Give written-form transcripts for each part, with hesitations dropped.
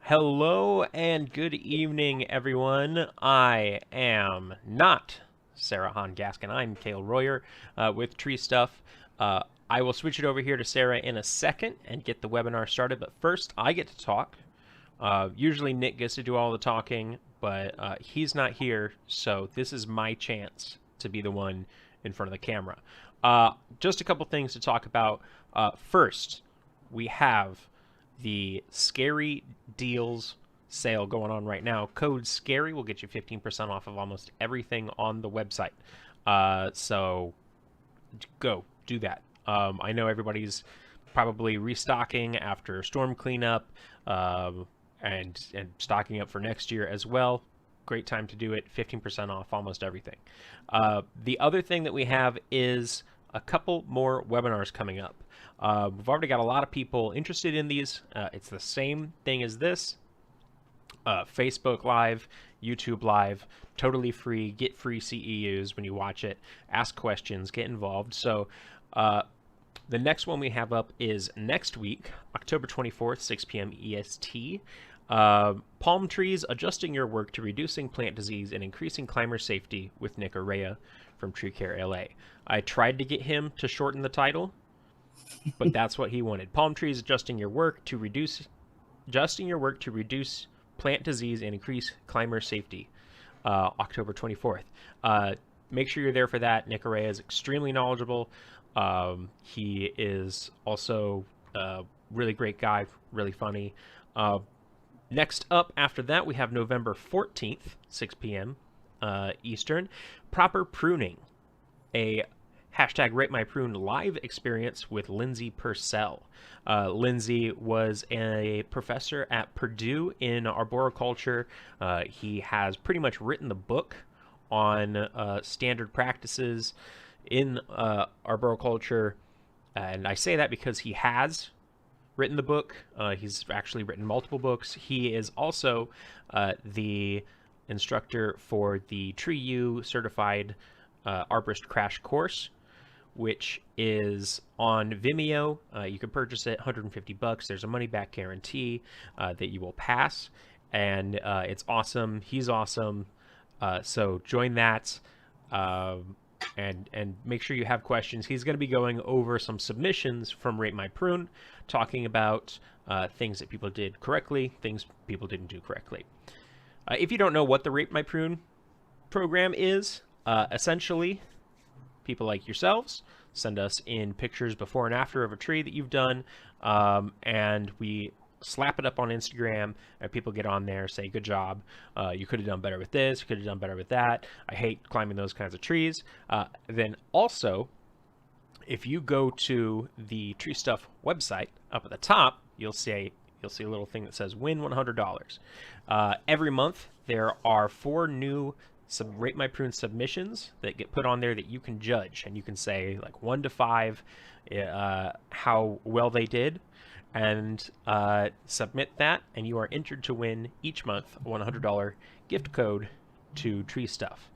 Hello and good evening, everyone. I am not Sarah Hon Gaskin. I'm Cale Royer with Tree Stuff. I will switch it over here to Sarah in a second and get the webinar started, but first I get to talk. Usually Nick gets to do all the talking, but he's not here, so this is my chance to be the one in front of the camera. Just a couple things to talk about. First, we have the Scary Deals sale going on right now. Code SCARY will get you 15% off of almost everything on the website. So go do that. I know everybody's probably restocking after storm cleanup and stocking up for next year as well. Great time to do it. 15% off almost everything. The other thing that we have is a couple more webinars coming up. We've already got a lot of people interested in these. It's the same thing as this. Facebook Live, YouTube Live, totally free. Get free CEUs when you watch it. Ask questions, get involved. So the next one we have up is next week, October 24th, 6 p.m. EST. Palm trees, adjusting your work to reducing plant disease and increasing climber safety with Nick Araya from Tree Care LA. I tried to get him to shorten the title, but that's what he wanted. Palm trees, adjusting your work to reduce plant disease and increase climber safety. October 24th. Make sure you're there for that. Nick Araya is extremely knowledgeable. He is also a really great guy, really funny. Next up after that, we have November 14th, 6 p.m. Eastern. Proper pruning. A hashtag Rate My Prune live experience with Lindsay Purcell. Lindsay was a professor at Purdue in arboriculture. He has pretty much written the book on standard practices in arboriculture. And I say that because he has written the book. He's actually written multiple books. He is also the instructor for the CEU certified arborist crash course, which is on Vimeo. You can purchase it, $150. There's a money back guarantee that you will pass, and it's awesome. He's awesome. So join that. And make sure you have questions. He's going to be going over some submissions from Rate My Prune, talking about things that people did correctly, things people didn't do correctly. If you don't know what the Rate My Prune program is, essentially, people like yourselves send us in pictures before and after of a tree that you've done, and we slap it up on Instagram, and people get on there, say, good job, you could have done better with this, you could have done better with that, I hate climbing those kinds of trees. Then also, if you go to the Tree Stuff website, up at the top, you'll see a little thing that says win $100. Every month, there are 4 new Rate My Prune submissions that get put on there that you can judge, and you can say like 1 to 5 how well they did, and submit that, and you are entered to win each month a $100 gift code to Tree Stuff.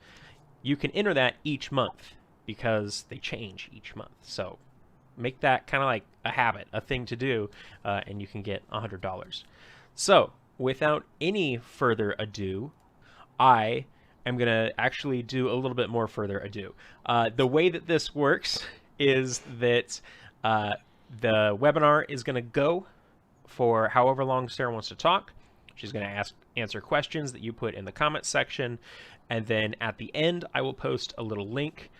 You can enter that each month because they change each month, so make that kind of like a habit, a thing to do, and you can get $100. So without any further ado, I am going to actually do a little bit more further ado. The way that this works is that the webinar is going to go for however long Sarah wants to talk. She's going to answer questions that you put in the comments section, and then at the end I will post a little link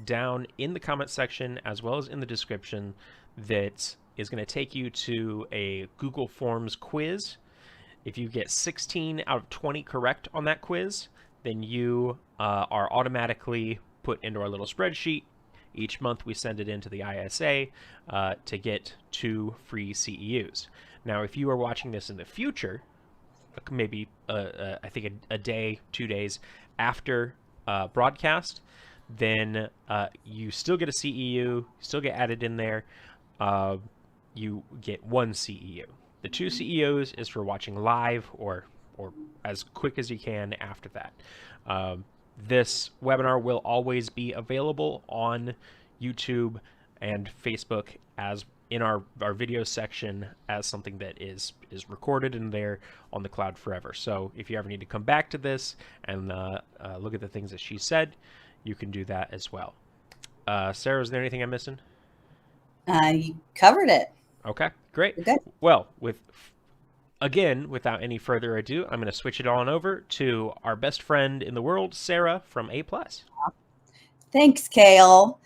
down in the comments section as well as in the description that is going to take you to a Google Forms quiz. If you get 16 out of 20 correct on that quiz, then you are automatically put into our little spreadsheet. Each month we send it into the ISA to get 2 free CEUs. Now, if you are watching this in the future, maybe I think a day, 2 days after broadcast, then you still get a CEU, still get added in there. You get 1 CEU. The 2 CEUs is for watching live or as quick as you can after that. This webinar will always be available on YouTube and Facebook as in our video section as something that is recorded in there on the cloud forever. So if you ever need to come back to this and look at the things that she said, you can do that as well. Sarah, is there anything I'm missing? You covered it. Okay, great. You're good. Well, without any further ado, I'm going to switch it on over to our best friend in the world, Sarah from A+. Thanks, Kale.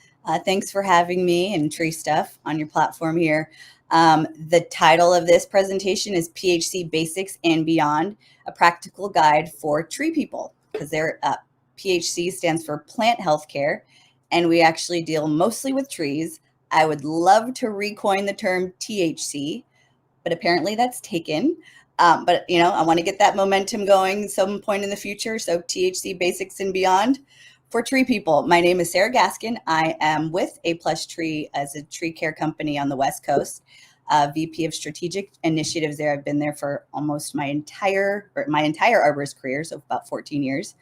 Thanks for having me and Tree Stuff on your platform here. The title of this presentation is PHC Basics and Beyond, a practical guide for tree people, because PHC stands for Plant Healthcare, and we actually deal mostly with trees. I would love to recoin the term THC, but apparently that's taken. But I want to get that momentum going some point in the future. So THC Basics and Beyond for tree people. My name is Sarah Gaskin. I am with A+ Tree as a tree care company on the West Coast, VP of Strategic Initiatives there. I've been there for almost my entire arborist career, so about 14 years.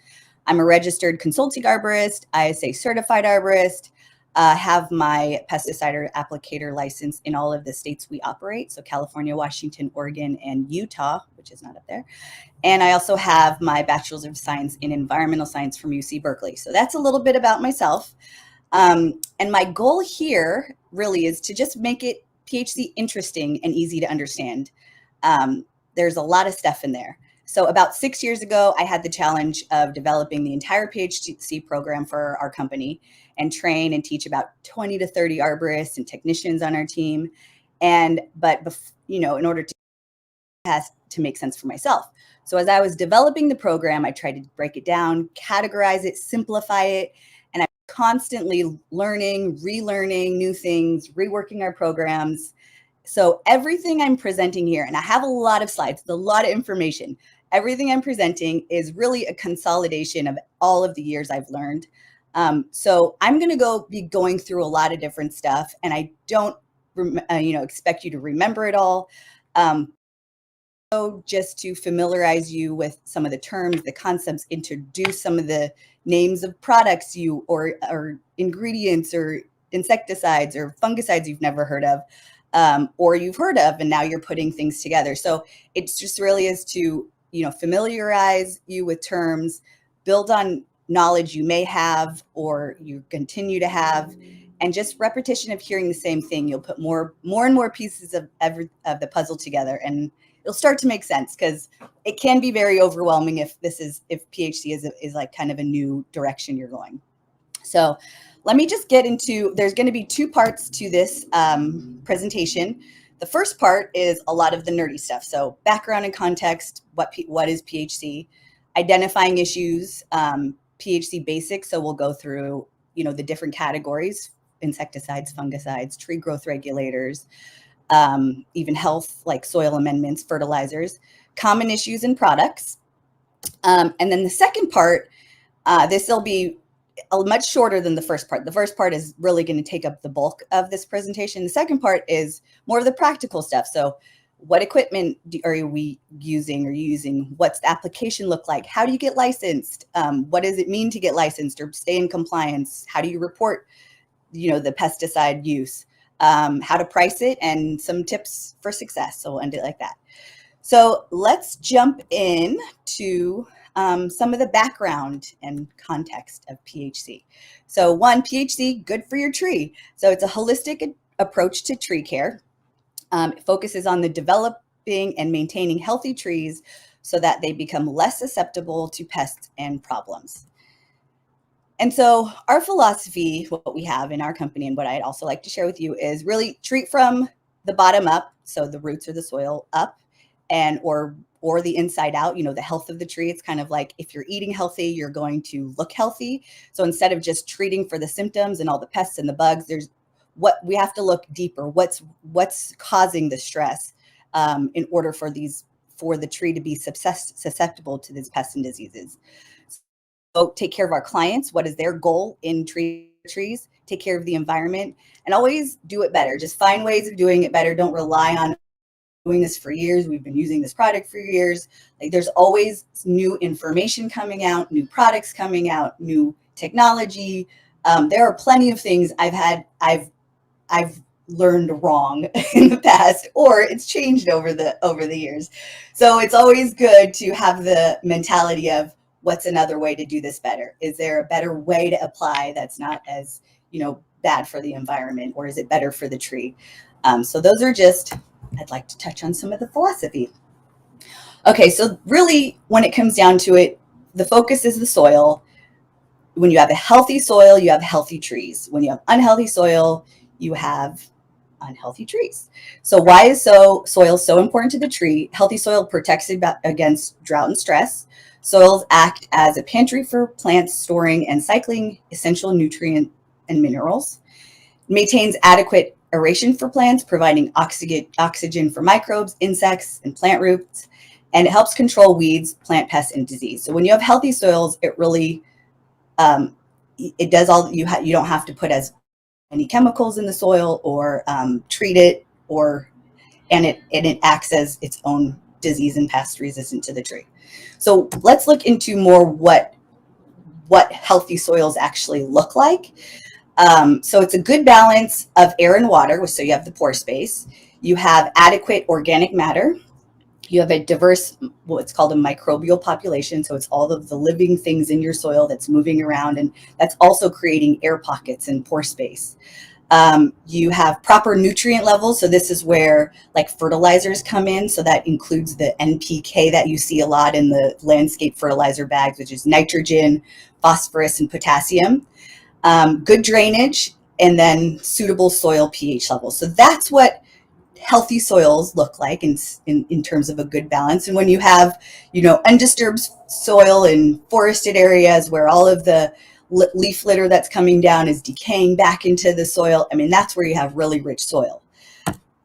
I'm a registered consulting arborist, ISA certified arborist, have my pesticide applicator license in all of the states we operate. So California, Washington, Oregon, and Utah, which is not up there. And I also have my Bachelor's of Science in Environmental Science from UC Berkeley. So that's a little bit about myself. And my goal here really is to just make it PHC interesting and easy to understand. There's a lot of stuff in there. So about 6 years ago, I had the challenge of developing the entire PHC program for our company and train and teach about 20 to 30 arborists and technicians on our team. But in order to has to make sense for myself. So as I was developing the program, I tried to break it down, categorize it, simplify it, and I'm constantly learning, relearning new things, reworking our programs. So everything I'm presenting here, and I have a lot of slides, a lot of information. Everything I'm presenting is really a consolidation of all of the years I've learned. So I'm going to be going through a lot of different stuff, and I don't, expect you to remember it all. So just to familiarize you with some of the terms, the concepts, introduce some of the names of products or ingredients or insecticides or fungicides you've never heard of, or you've heard of, and now you're putting things together. So it's just really is to familiarize you with terms, build on knowledge you may have or you continue to have, and just repetition of hearing the same thing. You'll put more and more pieces of the puzzle together, and it'll start to make sense, because it can be very overwhelming if PHC is like kind of a new direction you're going. So let me just get into, there's going to be two parts to this presentation. The first part is a lot of the nerdy stuff. So background and context, what is PHC, identifying issues, PHC basics. So we'll go through, the different categories: insecticides, fungicides, tree growth regulators, even health, like soil amendments, fertilizers, common issues and products. And then the second part, this will be much shorter than the first part. The first part is really going to take up the bulk of this presentation. The second part is more of the practical stuff. So what equipment are we using? What's the application look like? How do you get licensed? What does it mean to get licensed or stay in compliance? How do you report, the pesticide use? How to price it, and some tips for success. So we'll end it like that. So let's jump in to some of the background and context of PHC. So PHC, good for your tree. So it's a holistic approach to tree care. It focuses on the developing and maintaining healthy trees so that they become less susceptible to pests and problems. And so our philosophy, what we have in our company, and what I'd also like to share with you, is really treat from the bottom up, so the roots or the soil up, and or the inside out, the health of the tree. It's kind of like, if you're eating healthy, you're going to look healthy. So instead of just treating for the symptoms and all the pests and the bugs, we have to look deeper. What's causing the stress in order for the tree to be susceptible to these pests and diseases. So take care of our clients. What is their goal in trees? Take care of the environment, and always do it better. Just find ways of doing it better. Don't rely on doing this for years. We've been using this product for years. Like, there's always new information coming out, new products coming out, new technology. There are plenty of things I've learned wrong in the past, or it's changed over the years. So it's always good to have the mentality of, what's another way to do this better? Is there a better way to apply that's not as, bad for the environment, or is it better for the tree? So those are just, I'd like to touch on some of the philosophy. Okay, so really when it comes down to it, the focus is the soil. When you have a healthy soil, you have healthy trees. When you have unhealthy soil, you have unhealthy trees. So why is soil so important to the tree? Healthy soil protects it against drought and stress. Soils act as a pantry for plants, storing and cycling essential nutrient and minerals. Maintains adequate aeration for plants, providing oxygen for microbes, insects, and plant roots. And it helps control weeds, plant pests, and disease. So when you have healthy soils, it really, it does all, you don't have to put as any chemicals in the soil, or treat it, and it acts as its own disease and pest resistant to the tree. So let's look into more what healthy soils actually look like. So it's a good balance of air and water. So you have the pore space, you have adequate organic matter, you have a diverse, what's called a microbial population. So it's all of the living things in your soil that's moving around, and that's also creating air pockets and pore space. You have proper nutrient levels. So this is where like fertilizers come in. So that includes the NPK that you see a lot in the landscape fertilizer bags, which is nitrogen, phosphorus, and potassium. Good drainage, and then suitable soil pH levels. So that's what healthy soils look like in terms of a good balance. And when you have, undisturbed soil in forested areas where all of the leaf litter that's coming down is decaying back into the soil, I mean, that's where you have really rich soil.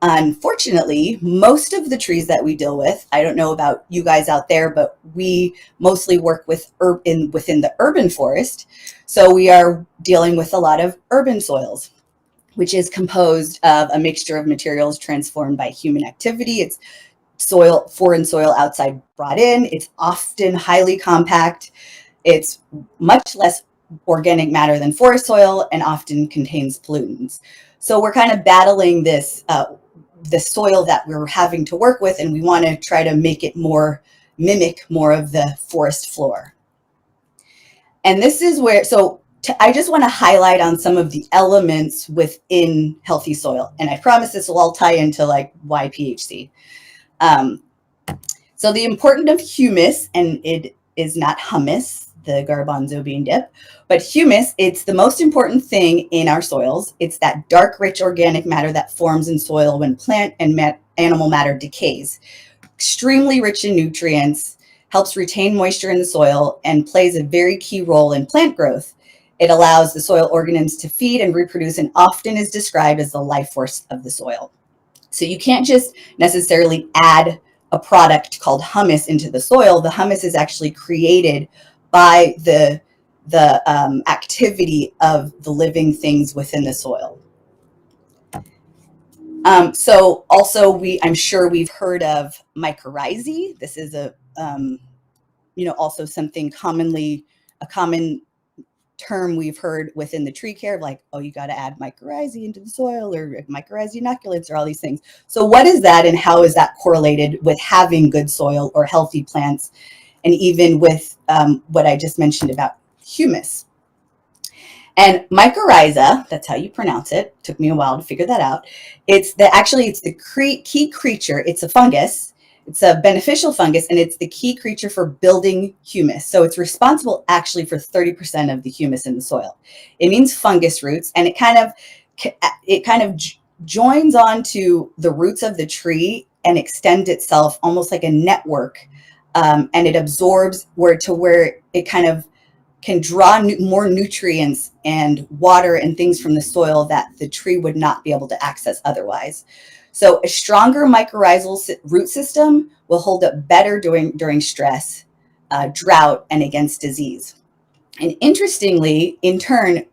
Unfortunately, most of the trees that we deal with, I don't know about you guys out there, but we mostly work with within the urban forest. So we are dealing with a lot of urban soils, which is composed of a mixture of materials transformed by human activity. It's foreign soil outside brought in. It's often highly compact. It's much less organic matter than forest soil, and often contains pollutants. So we're kind of battling this, the soil that we're having to work with, and we want to try to make it mimic more of the forest floor. And this is where, I just want to highlight on some of the elements within healthy soil. And I promise this will all tie into like why PHC. So the importance of humus, and it is not hummus, the garbanzo bean dip, but humus, it's the most important thing in our soils. It's that dark, rich organic matter that forms in soil when plant and animal matter decays. Extremely rich in nutrients, helps retain moisture in the soil, and plays a very key role in plant growth. It allows the soil organisms to feed and reproduce, and often is described as the life force of the soil. So you can't just necessarily add a product called humus into the soil. The humus is actually created by the activity of the living things within the soil. So also I'm sure we've heard of mycorrhizae. This is also something a common term we've heard within the tree care, like, oh, you got to add mycorrhizae into the soil, or mycorrhizae inoculants, or all these things. So what is that, and how is that correlated with having good soil or healthy plants, and even with what I just mentioned about humus? And mycorrhiza, that's how you pronounce it. Took me a while to figure that out. It's the key creature. It's a fungus. It's a beneficial fungus, and it's the key creature for building humus. So it's responsible actually for 30% of the humus in the soil. It means fungus roots, and it kind of joins onto the roots of the tree and extends itself almost like a network, and it absorbs where it kind of can draw more nutrients and water and things from the soil that the tree would not be able to access otherwise. So a stronger mycorrhizal root system will hold up better during stress, drought, and against disease. And interestingly, in turn,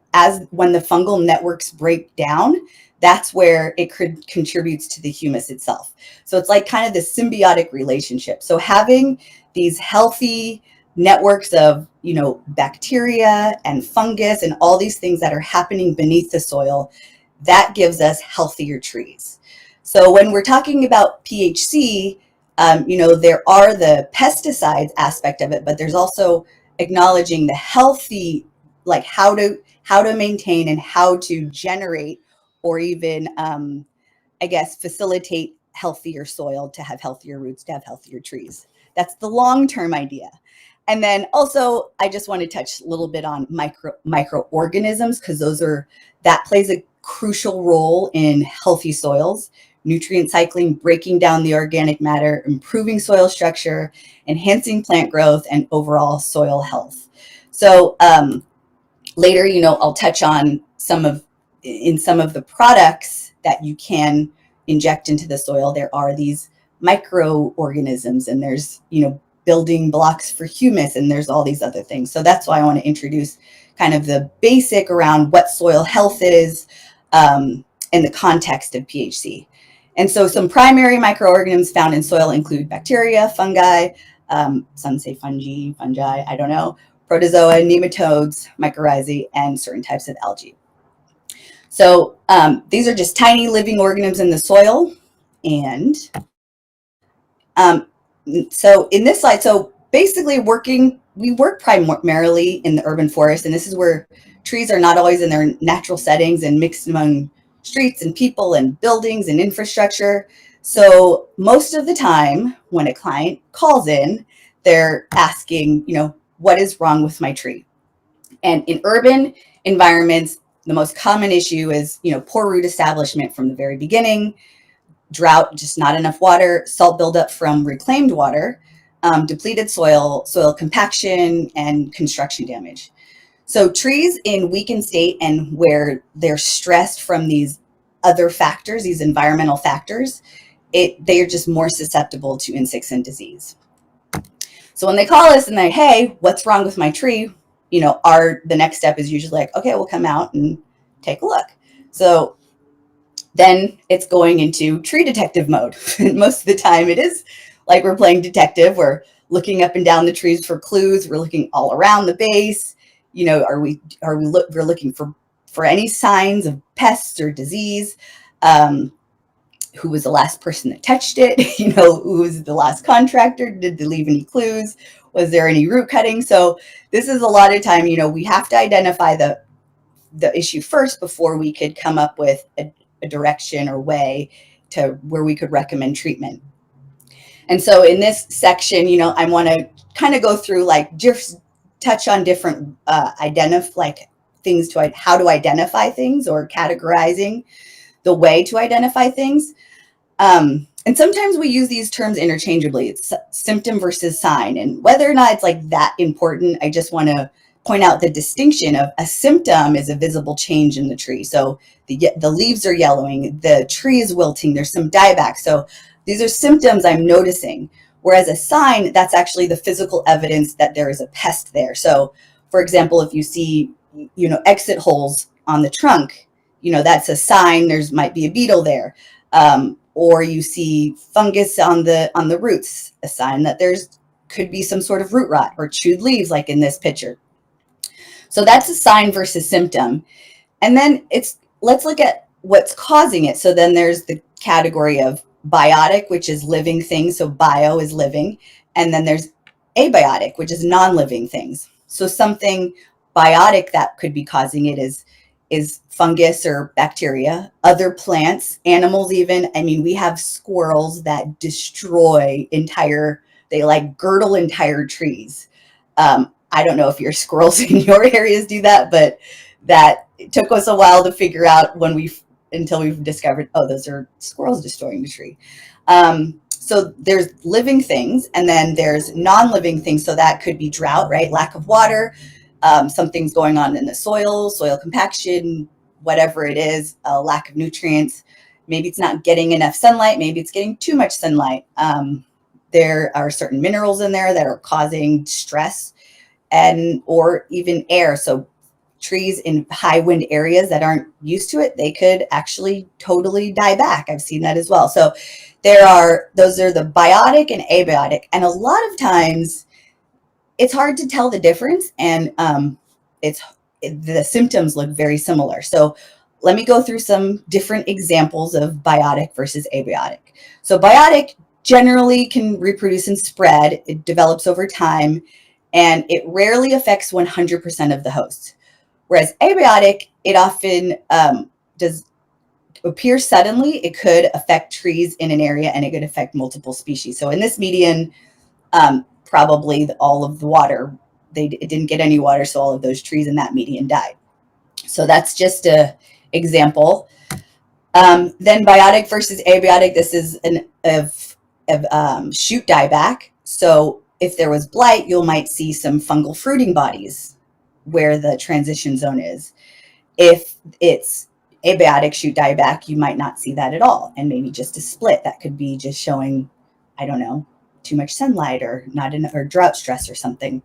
when the fungal networks break down, that's where it contributes to the humus itself. So it's like kind of this symbiotic relationship. So having these healthy networks of, bacteria and fungus and all these things that are happening beneath the soil that gives us healthier trees. So when we're talking about PHC, there are the pesticides aspect of it, but there's also acknowledging the healthy, like how to maintain and how to generate, or even I guess facilitate healthier soil to have healthier roots, to have healthier trees. That's the long-term idea. And then also, I just want to touch a little bit on microorganisms, because that plays a crucial role in healthy soils. Nutrient cycling, breaking down the organic matter, improving soil structure, enhancing plant growth, and overall soil health. So later, I'll touch on some of the products that you can inject into the soil. There are these microorganisms, and there's, building blocks for humus, and there's all these other things. So that's why I want to introduce kind of the basic around what soil health is in the context of PHC. And so some primary microorganisms found in soil include bacteria, fungi, some say fungi, I don't know, protozoa, nematodes, mycorrhizae, and certain types of algae. So these are just tiny living organisms in the soil. And so in this slide, so basically we work primarily in the urban forest, and this is where trees are not always in their natural settings and mixed among streets and people and buildings and infrastructure. So most of the time when a client calls in, they're asking, what is wrong with my tree? And in urban environments, the most common issue is, poor root establishment from the very beginning, drought, just not enough water, salt buildup from reclaimed water, depleted soil compaction, and construction damage. So trees in weakened state and where they're stressed from these other factors, these environmental factors, they are just more susceptible to insects and disease. So when they call us and they're, hey, what's wrong with my tree? The next step is usually like, okay, we'll come out and take a look. So then it's going into tree detective mode. Most of the time it is like we're playing detective. We're looking up and down the trees for clues. We're looking all around the base. We're looking for any signs of pests or disease. Who was the last person that touched it? Who was the last contractor? Did they leave any clues? Was there any root cutting? So this is a lot of time, we have to identify the issue first before we could come up with a direction or way to where we could recommend treatment. And so in this section, I want to kind of go through just touch on different things to how to identify things, or categorizing the way to identify things. And sometimes we use these terms interchangeably. It's symptom versus sign, and whether or not it's that important, I just want to point out the distinction of a symptom is a visible change in the tree. So the leaves are yellowing, the tree is wilting, there's some dieback. So these are symptoms I'm noticing. Whereas a sign, that's actually the physical evidence that there is a pest there. So for example, if you see, exit holes on the trunk, that's a sign might be a beetle there. Or you see fungus on the roots, a sign that could be some sort of root rot or chewed leaves, like in this picture. So that's a sign versus symptom. And then let's look at what's causing it. So then there's the category of biotic, which is living things. So bio is living. And then there's abiotic, which is non-living things. So something biotic that could be causing it is fungus or bacteria, other plants, animals even. I mean, we have squirrels that destroy they girdle entire trees. I don't know if your squirrels in your areas do that, but it took us a while to figure out until we've discovered, oh, those are squirrels destroying the tree. So there's living things, and then there's non-living things. So that could be drought, right? Lack of water. Something's going on in the soil compaction, whatever it is, a lack of nutrients. Maybe it's not getting enough sunlight. Maybe it's getting too much sunlight. There are certain minerals in there that are causing stress or even air. So trees in high wind areas that aren't used to it, they could actually totally die back. I've seen that as well. So those are the biotic and abiotic. And a lot of times it's hard to tell the difference, and the symptoms look very similar. So let me go through some different examples of biotic versus abiotic. So biotic generally can reproduce and spread. It develops over time, and it rarely affects 100% of the host. Whereas abiotic, it often does appear suddenly. It could affect trees in an area, and it could affect multiple species. So in this median, probably all of the water, it didn't get any water, so all of those trees in that median died. So that's just an example. Then biotic versus abiotic, this is shoot dieback. So if there was blight, you might see some fungal fruiting bodies where the transition zone is. If it's abiotic shoot dieback, you might not see that at all, and maybe just a split. That could be just showing, I don't know, too much sunlight or not enough, or drought stress or something.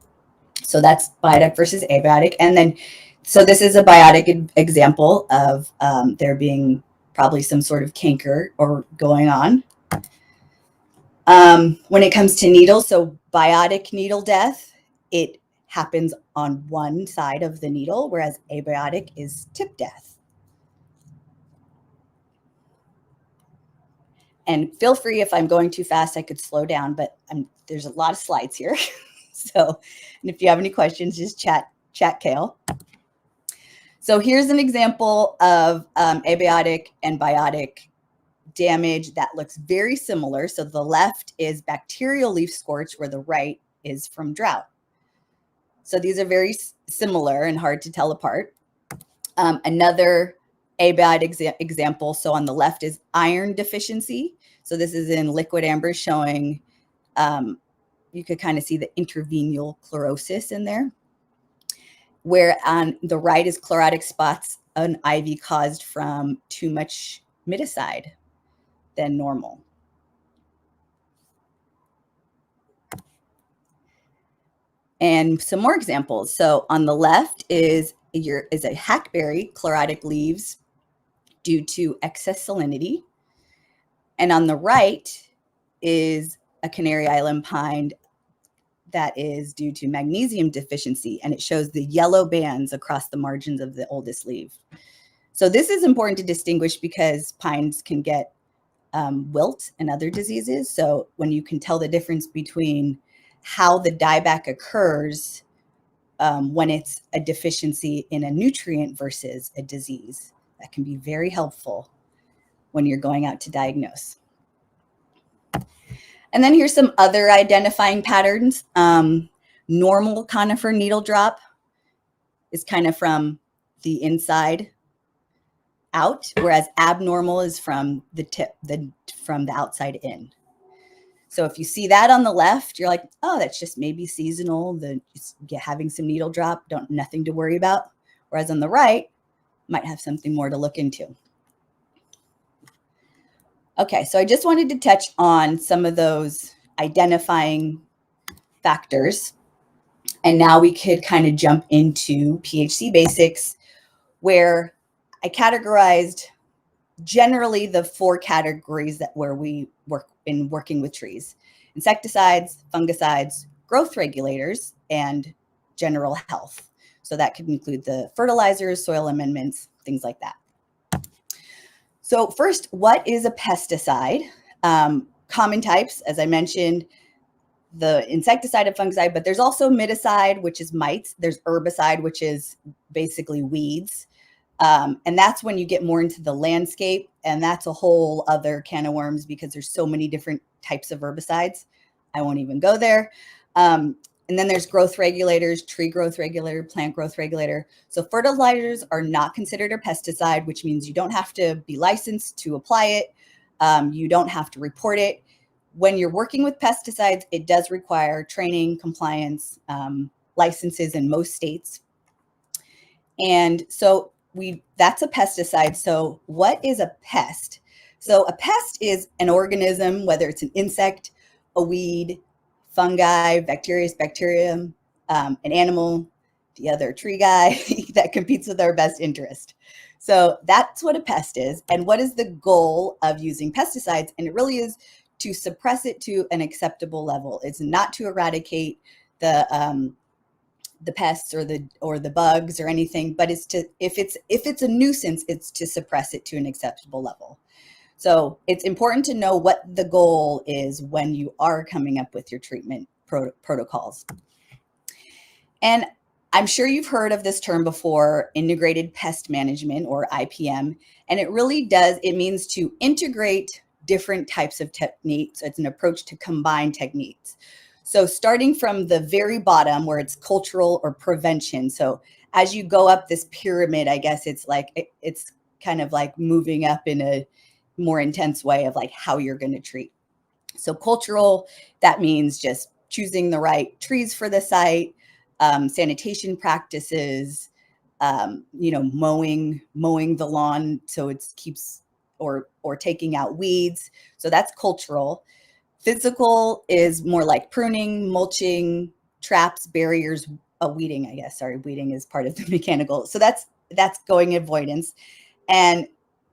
So that's biotic versus abiotic. And then, so this is a biotic example of there being probably some sort of canker or going on. When it comes to needles, so biotic needle death, it happens on one side of the needle, whereas abiotic is tip death. And feel free, if I'm going too fast, I could slow down, but there's a lot of slides here. So, and if you have any questions, just chat Kale. So here's an example of abiotic and biotic damage that looks very similar. So the left is bacterial leaf scorch, where the right is from drought. So these are very similar and hard to tell apart. Another abiotic example, so on the left is iron deficiency. So this is in liquid amber, showing, you could kind of see the interveinal chlorosis in there. Where on the right is chlorotic spots, an IV caused from too much miticide than normal. And some more examples. So on the left is a hackberry, chlorotic leaves due to excess salinity. And on the right is a Canary Island pine that is due to magnesium deficiency, and it shows the yellow bands across the margins of the oldest leaf. So this is important to distinguish because pines can get wilt and other diseases. So when you can tell the difference between how the dieback occurs when it's a deficiency in a nutrient versus a disease, that can be very helpful when you're going out to diagnose. And then here's some other identifying patterns. Normal conifer needle drop is kind of from the inside out, whereas abnormal is from the tip, from the outside in. So if you see that on the left, you're like, oh, that's just maybe seasonal, having some needle drop, nothing to worry about. Whereas on the right, might have something more to look into. Okay, so I just wanted to touch on some of those identifying factors. And now we could kind of jump into PHC basics, where I categorized generally the 4 categories where we work in working with trees: insecticides, fungicides, growth regulators, and general health. So that could include the fertilizers, soil amendments, things like that. So first, what is a pesticide? Common types, as I mentioned, the insecticide and fungicide, but there's also miticide, which is mites. There's herbicide, which is basically weeds. And that's when you get more into the landscape, and that's a whole other can of worms because there's so many different types of herbicides. I won't even go there. And then there's growth regulators, tree growth regulator, plant growth regulator. So fertilizers are not considered a pesticide, which means you don't have to be licensed to apply it. You don't have to report it. When you're working with pesticides, it does require training, compliance, licenses in most states. And so that's a pesticide. So what is a pest? So a pest is an organism, whether it's an insect, a weed, fungi, bacterium, an animal, the other tree guy that competes with our best interest. So that's what a pest is. And what is the goal of using pesticides? And it really is to suppress it to an acceptable level. It's not to eradicate the the pests or the bugs or anything, but it's to, if it's a nuisance, it's to suppress it to an acceptable level. So it's important to know what the goal is when you are coming up with your treatment protocols. And I'm sure you've heard of this term before, integrated pest management, or IPM, and it means to integrate different types of techniques. It's an approach to combine techniques. So starting from the very bottom where it's cultural or prevention. So as you go up this pyramid, I guess it's kind of like moving up in a more intense way of like how you're going to treat. So cultural, that means just choosing the right trees for the site, sanitation practices, mowing the lawn so it keeps, or taking out weeds. So that's cultural. Physical is more like pruning, mulching, traps, barriers, weeding, I guess. Sorry, weeding is part of the mechanical. So that's going avoidance. And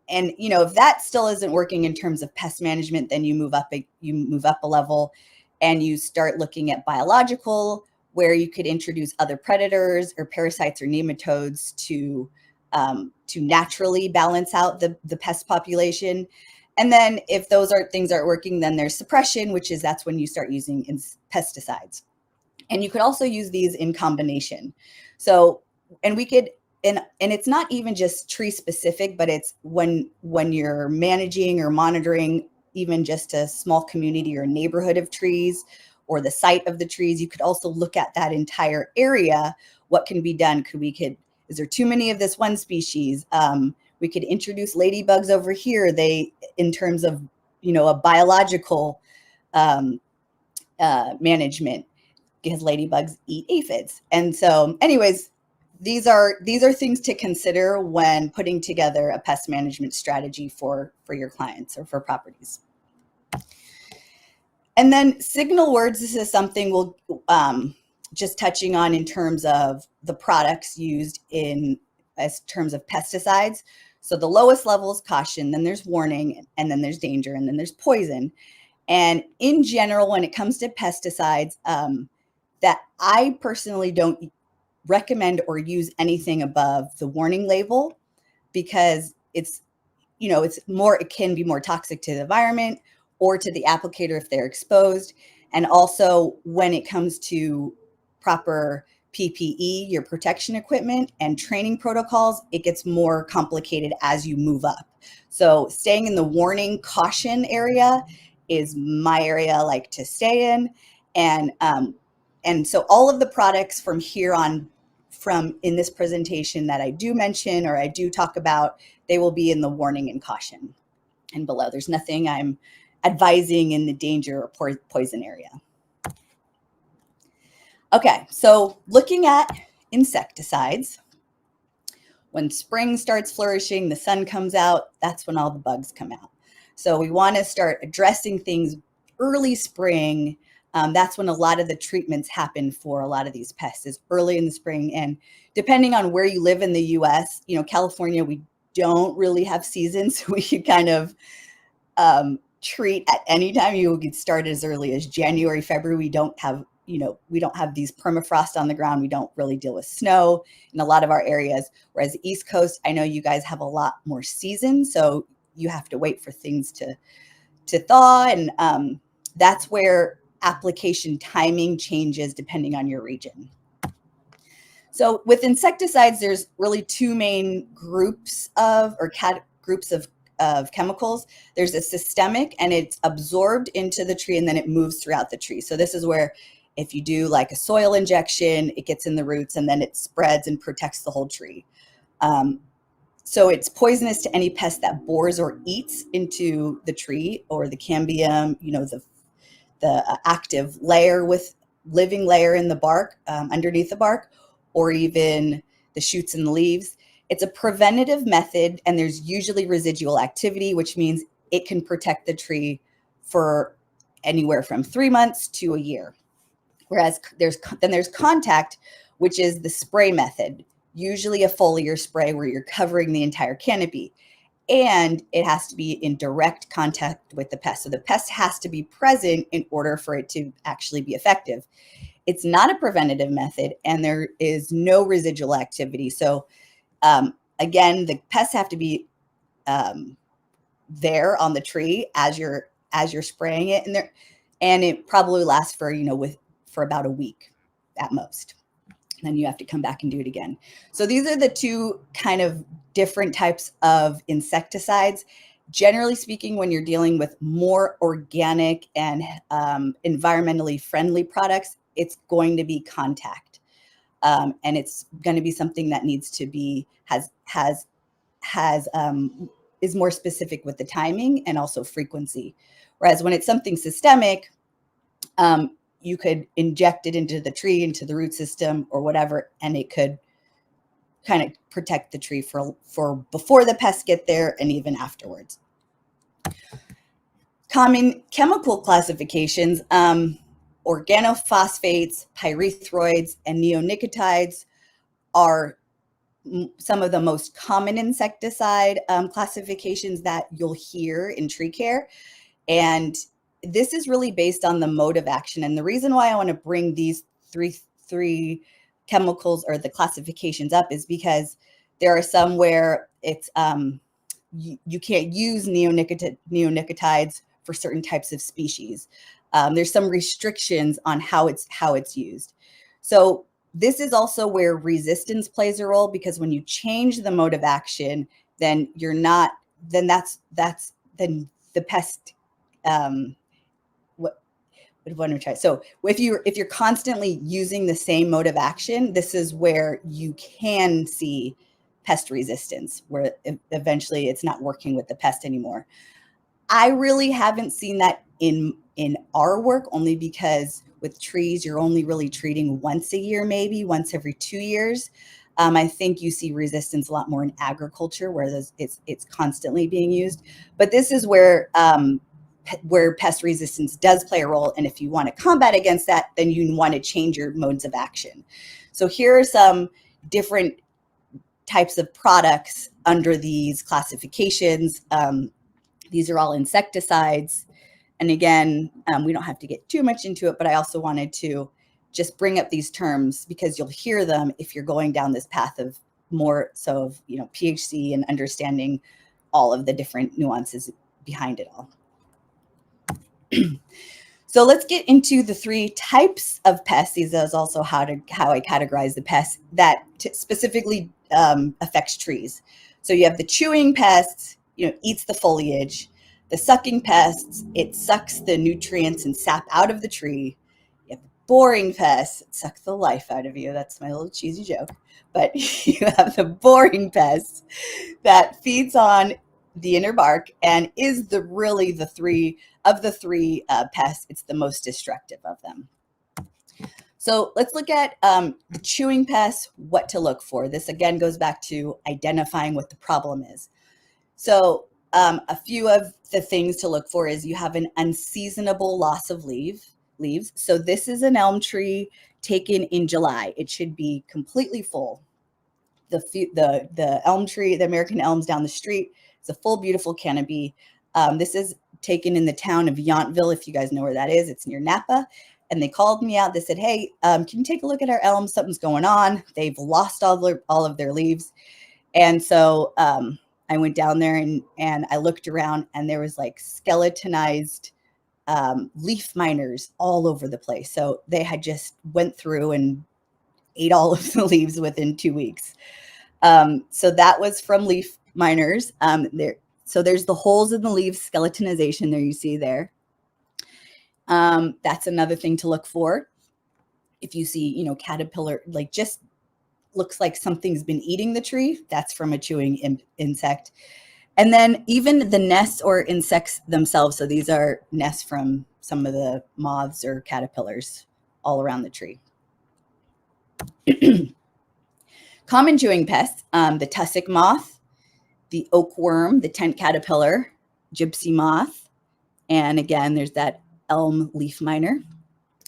if that still isn't working in terms of pest management, then you move up a level and you start looking at biological, where you could introduce other predators or parasites or nematodes to naturally balance out the pest population. And then if those things aren't working, then there's suppression, that's when you start using pesticides. And you could also use these in combination. So, and we could, and it's not even just tree specific, but it's when you're managing or monitoring even just a small community or neighborhood of trees, or the site of the trees, you could also look at that entire area. What can be done? Is there too many of this one species? We could introduce ladybugs over here. In terms of, a biological management, because ladybugs eat aphids. And so anyways, these are things to consider when putting together a pest management strategy for your clients or for properties. And then signal words, this is something we'll just touching on in terms of the products used as terms of pesticides. So the lowest level is caution, then there's warning, and then there's danger, and then there's poison. And in general, when it comes to pesticides, that I personally don't recommend or use anything above the warning label, because it can be more toxic to the environment or to the applicator if they're exposed. And also when it comes to proper PPE, your protection equipment, and training protocols, it gets more complicated as you move up. So staying in the warning caution area is my area I like to stay in. And so all of the products from here on, from in this presentation that I do mention or I do talk about, they will be in the warning and caution and below. There's nothing I'm advising in the danger or poison area. Okay, so looking at insecticides, when spring starts flourishing, the sun comes out, that's when all the bugs come out. So we want to start addressing things early spring. That's when a lot of the treatments happen for a lot of these pests, is early in the spring. And depending on where you live in the US, California, we don't really have seasons. So we could kind of treat at any time. You could start as early as January, February. We don't have these permafrost on the ground. We don't really deal with snow in a lot of our areas. Whereas the East Coast, I know you guys have a lot more seasons, so you have to wait for things to thaw. And that's where application timing changes depending on your region. So with insecticides, there's really two main groups of chemicals. There's a systemic, and it's absorbed into the tree and then it moves throughout the tree. So this is where if you do like a soil injection, it gets in the roots and then it spreads and protects the whole tree. So it's poisonous to any pest that bores or eats into the tree or the cambium, the active layer with living layer in the bark, underneath the bark, or even the shoots and the leaves. It's a preventative method, and there's usually residual activity, which means it can protect the tree for anywhere from 3 months to a year. Whereas there's contact, which is the spray method, usually a foliar spray where you're covering the entire canopy. And it has to be in direct contact with the pest. So the pest has to be present in order for it to actually be effective. It's not a preventative method, and there is no residual activity. So again, the pests have to be there on the tree as you're spraying it, and it probably lasts for for about a week at most. Then you have to come back and do it again. So these are the two kind of different types of insecticides. Generally speaking, when you're dealing with more organic and environmentally friendly products, it's going to be contact, and it's going to be something that needs to be is more specific with the timing and also frequency. Whereas when it's something systemic, you could inject it into the tree, into the root system or whatever, and it could kind of protect the tree for before the pests get there and even afterwards. Common chemical classifications, organophosphates, pyrethroids, and neonicotinoids are some of the most common insecticide classifications that you'll hear in tree care. And this is really based on the mode of action. And the reason why I want to bring these three chemicals or the classifications up is because there are some where it's you can't use neonicotinoids for certain types of species. There's some restrictions on how it's used. So this is also where resistance plays a role, because when you change the mode of action, then then the pest. What I'm trying. So if you're constantly using the same mode of action, this is where you can see pest resistance, where eventually it's not working with the pest anymore. I really haven't seen that in our work, only because with trees, you're only really treating once a year, maybe once every 2 years. I think you see resistance a lot more in agriculture, where it's constantly being used. But this is where pest resistance does play a role. And if you want to combat against that, then you want to change your modes of action. So here are some different types of products under these classifications. These are all insecticides. And again, we don't have to get too much into it, but I also wanted to just bring up these terms because you'll hear them if you're going down this path of more so of, PHC and understanding all of the different nuances behind it all. So let's get into the three types of pests. These is also how I categorize the pests that specifically affects trees. So you have the chewing pests, eats the foliage. The sucking pests, it sucks the nutrients and sap out of the tree. You have the boring pests, it sucks the life out of you. That's my little cheesy joke. But you have the boring pests that feeds on the inner bark and is really the three pests, it's the most destructive of them. So let's look at the chewing pests, what to look for. This again goes back to identifying what the problem is. So a few of the things to look for is you have an unseasonable loss of leaves. So this is an elm tree taken in July. It should be completely full. The elm tree, the American elms down the street, it's a full, beautiful canopy. This is taken in the town of Yountville, if you guys know where that is. It's near Napa. And they called me out. They said, hey, can you take a look at our elms? Something's going on. They've lost all of their leaves. And so I went down there and I looked around, and there was like skeletonized leaf miners all over the place. So they had just went through and ate all of the leaves within 2 weeks. So that was from leaf miners. So there's the holes in the leaves, skeletonization there you see there. That's another thing to look for. If you see, caterpillar, like just looks like something's been eating the tree, that's from a chewing insect. And then even the nests or insects themselves. So these are nests from some of the moths or caterpillars all around the tree. Common chewing pests, the tussock moth, the oakworm, the tent caterpillar, gypsy moth, and again, there's that elm leaf miner.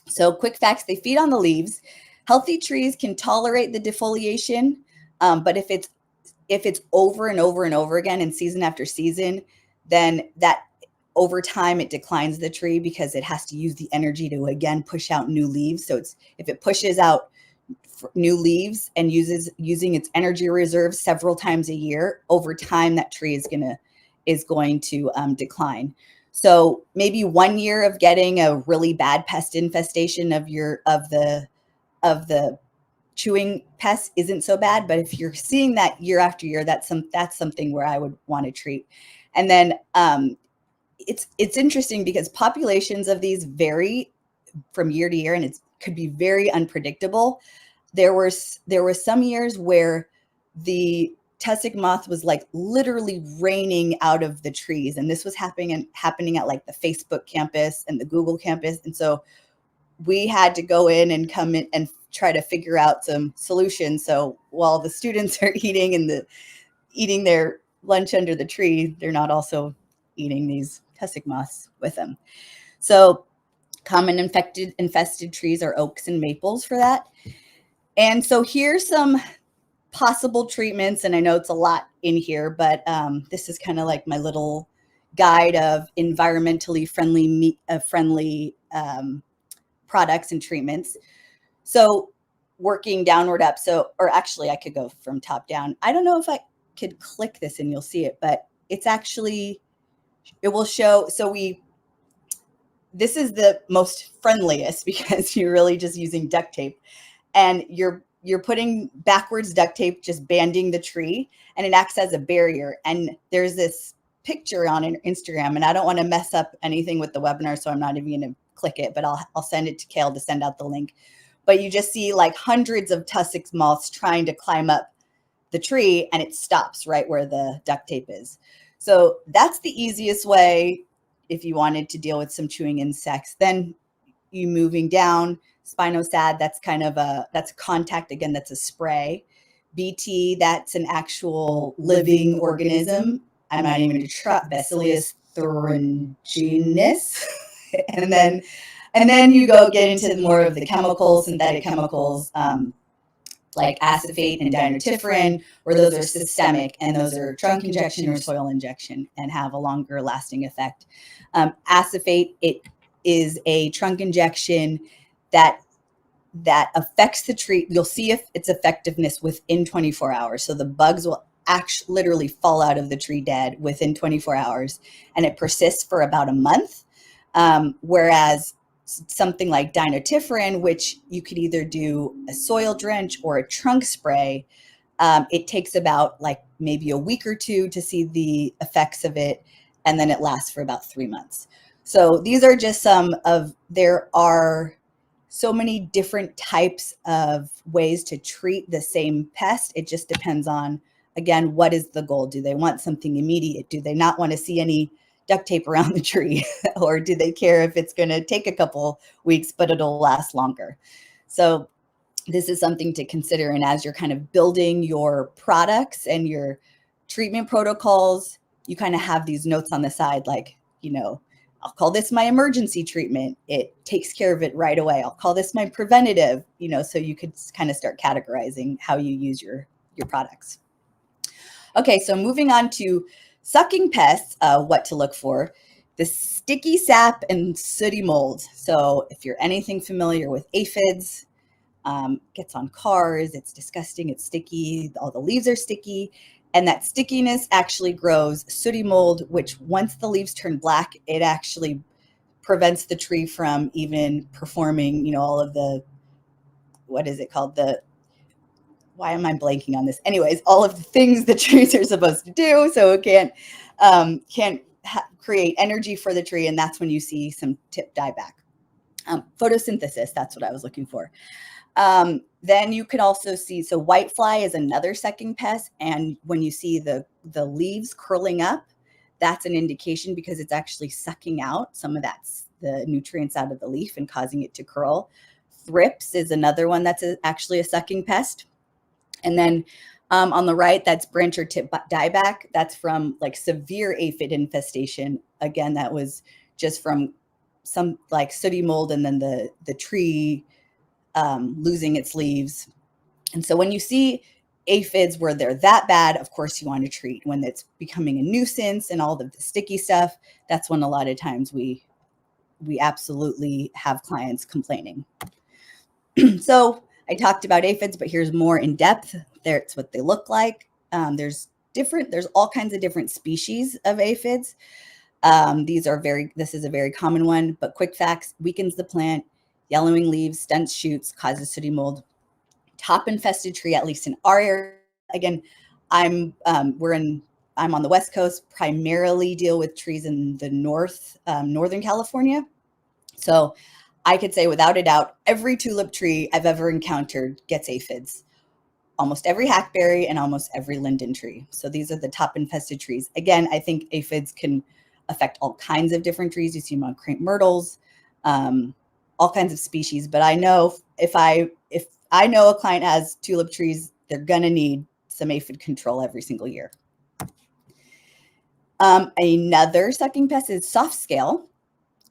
So quick facts, they feed on the leaves. Healthy trees can tolerate the defoliation, but if it's over and over and over again and season after season, then that over time it declines the tree because it has to use the energy to again push out new leaves. So if it pushes out new leaves and using its energy reserves several times a year, over time that tree is going to decline. So maybe 1 year of getting a really bad pest infestation of the chewing pest isn't so bad, but if you're seeing that year after year, that's something where I would want to treat. And then it's interesting because populations of these vary from year to year, and it could be very unpredictable. There were some years where the tussock moth was like literally raining out of the trees, and this was happening at like the Facebook campus and the Google campus, and so we had to go in and come in and try to figure out some solutions. So while the students are eating their lunch under the tree, they're not also eating these tussock moths with them. So common infested trees are oaks and maples for that. And so here's some possible treatments, and I know it's a lot in here, but this is kind of like my little guide of environmentally friendly products and treatments. So working downward up. Or actually I could go from top down. I don't know if I could click this and you'll see it, but it will show. So this is the most friendliest because you're really just using duct tape, and you're putting backwards duct tape, just banding the tree, and it acts as a barrier. And there's this picture on Instagram, and I don't want to mess up anything with the webinar, so I'm not even going to click it, but I'll send it to Kale to send out the link. But you just see like hundreds of tussock moths trying to climb up the tree, and it stops right where the duct tape is. So that's the easiest way if you wanted to deal with some chewing insects. Then you moving down, spinosad, that's a contact, again, that's a spray. BT, that's an actual living organism. I'm not even going to try Bacillus thuringiensis. and then you get into more of the chemicals, synthetic chemicals, like acephate and dinotifrin, where those are systemic, and those are trunk injection or soil injection and have a longer lasting effect. Acephate, it is a trunk injection that affects the tree. You'll see if its effectiveness within 24 hours. So the bugs will actually literally fall out of the tree dead within 24 hours, and it persists for about a month. Whereas something like dinotifrin, which you could either do a soil drench or a trunk spray, it takes about like maybe a week or two to see the effects of it, and then it lasts for about 3 months. So these are just there are so many different types of ways to treat the same pest. It just depends on, again, what is the goal? Do they want something immediate? Do they not want to see any duct tape around the tree? Or do they care if it's going to take a couple weeks, but it'll last longer? So this is something to consider. And as you're kind of building your products and your treatment protocols, you kind of have these notes on the side, like, I'll call this my emergency treatment. It takes care of it right away. I'll call this my preventative, so you could kind of start categorizing how you use your products. Okay, so moving on to sucking pests, what to look for. The sticky sap and sooty mold. So if you're anything familiar with aphids, gets on cars, it's disgusting, it's sticky, all the leaves are sticky. And that stickiness actually grows sooty mold, which once the leaves turn black, it actually prevents the tree from even performing, all of the, what is it called? Why am I blanking on this? Anyways, all of the things the trees are supposed to do. So it can't create energy for the tree. And that's when you see some tip die back. Photosynthesis, that's what I was looking for. Then you can also see, so whitefly is another sucking pest. And when you see the leaves curling up, that's an indication because it's actually sucking out some of the nutrients out of the leaf and causing it to curl. Thrips is another one that's actually a sucking pest. And then on the right, that's branch or tip dieback. That's from like severe aphid infestation. Again, that was just from some like sooty mold and then the tree losing its leaves. And so when you see aphids, where they're that bad, of course you want to treat. When it's becoming a nuisance and all of the sticky stuff, that's when a lot of times we absolutely have clients complaining. So I talked about aphids, but here's more in depth. There's what they look like. There's all kinds of different species of aphids. This is a very common one, but quick facts: weakens the plant, yellowing leaves, stunts shoots, causes sooty mold. Top infested tree, at least in our area. Again, I'm on the West Coast, primarily deal with trees in the Northern California. So I could say without a doubt, every tulip tree I've ever encountered gets aphids. Almost every hackberry and almost every linden tree. So these are the top infested trees. Again, I think aphids can affect all kinds of different trees. You see them on crepe myrtles, all kinds of species. But I know if I know a client has tulip trees, they're gonna need some aphid control every single year. Another sucking pest is soft scale.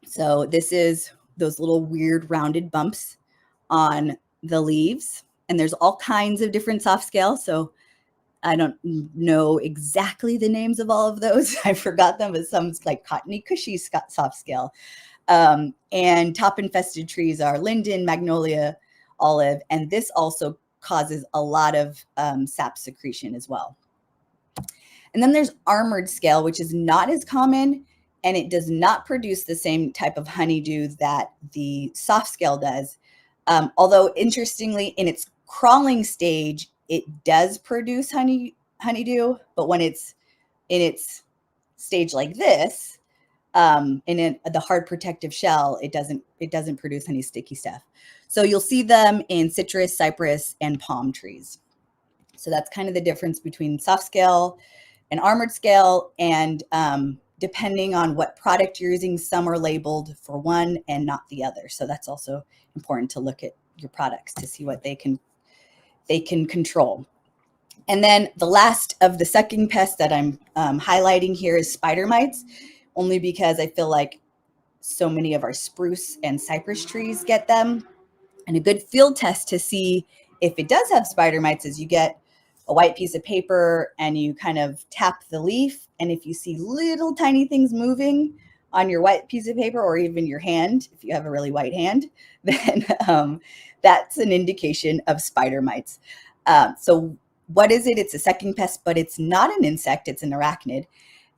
So this is those little weird rounded bumps on the leaves. And there's all kinds of different soft scale. So I don't know exactly the names of all of those. I forgot them, but some's like cottony cushy soft scale. And top infested trees are linden, magnolia, olive. And this also causes a lot of sap secretion as well. And then there's armored scale, which is not as common, and it does not produce the same type of honeydew that the soft scale does. Although interestingly, in its crawling stage, it does produce honeydew, but when it's in its stage like this, in the hard protective shell, it doesn't produce any sticky stuff. So you'll see them in citrus, cypress, and palm trees. So that's kind of the difference between soft scale and armored scale. And depending on what product you're using, some are labeled for one and not the other. So that's also important to look at your products to see what they can control. And then the last of the sucking pests that I'm highlighting here is spider mites, only because I feel like so many of our spruce and cypress trees get them. And a good field test to see if it does have spider mites is you get a white piece of paper and you kind of tap the leaf. And if you see little tiny things moving on your white piece of paper, or even your hand, if you have a really white hand, then that's an indication of spider mites. So what is it? It's a sucking pest, but it's not an insect. It's an arachnid.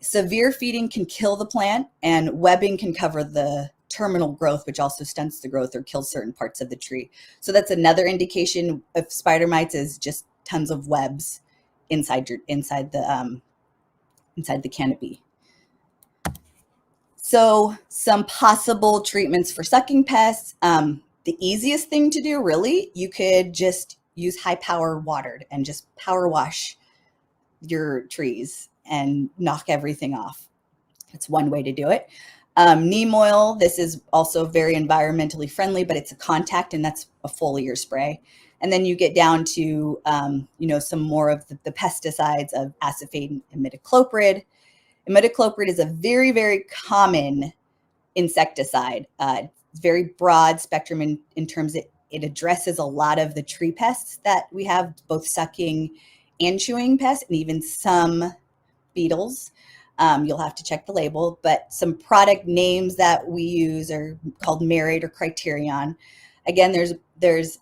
Severe feeding can kill the plant, and webbing can cover the terminal growth, which also stunts the growth or kills certain parts of the tree. So that's another indication of spider mites, is just tons of webs inside the canopy. So some possible treatments for sucking pests. The easiest thing to do, really, you could just use high power watered and just power wash your trees and knock everything off. That's one way to do it. Neem oil, this is also very environmentally friendly, but it's a contact, and that's a foliar spray. And then you get down to, some more of the pesticides of acephate and imidacloprid. Imidacloprid is a very, very common insecticide. It's very broad spectrum in terms of it addresses a lot of the tree pests that we have, both sucking and chewing pests, and even some beetles. You'll have to check the label, but some product names that we use are called Merit or Criterion. Again, there's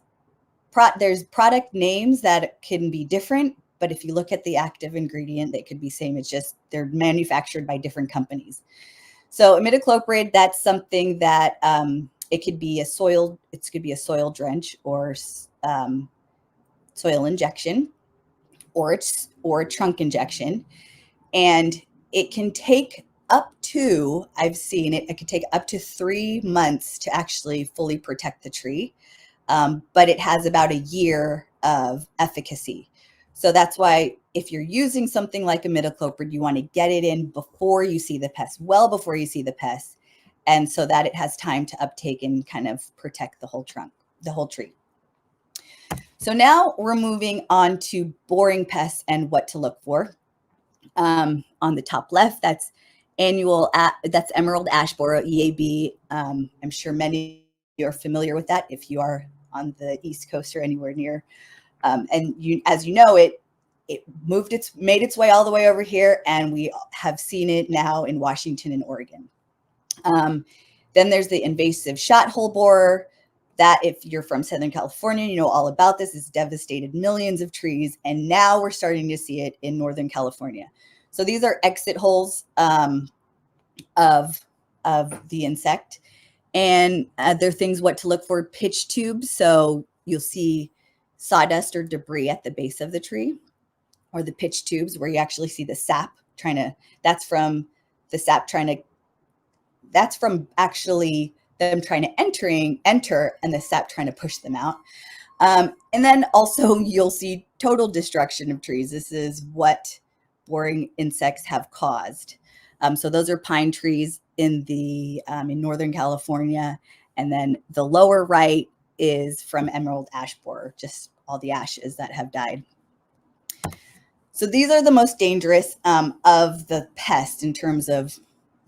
product names that can be different, but if you look at the active ingredient, they could be same. It's just they're manufactured by different companies. So imidacloprid, that's something that it could be a soil drench or soil injection, or a trunk injection, and it can take up to, I've seen it could take up to 3 months to actually fully protect the tree, but it has about a year of efficacy. So that's why if you're using something like imidacloprid, you want to get it in before you see the pest, well before you see the pest, and so that it has time to uptake and kind of protect the whole tree. So now we're moving on to boring pests and what to look for. On the top left, that's emerald ash borer, EAB. I'm sure many of you are familiar with that if you are on the East Coast or anywhere near. And as you know, it made its way all the way over here, and we have seen it now in Washington and Oregon. Then there's the invasive shot hole borer. That, if you're from Southern California, you know all about this. It's devastated millions of trees, and now we're starting to see it in Northern California. So these are exit holes of the insect, and there are things what to look for: pitch tubes. So you'll see sawdust or debris at the base of the tree, or the pitch tubes where you actually see the sap trying to. That's from the sap trying to. That's from actually them trying to enter and the sap trying to push them out. And then also you'll see total destruction of trees. This is what boring insects have caused. So those are pine trees in Northern California. And then the lower right is from emerald ash borer, just all the ashes that have died. So these are the most dangerous of the pests in terms of,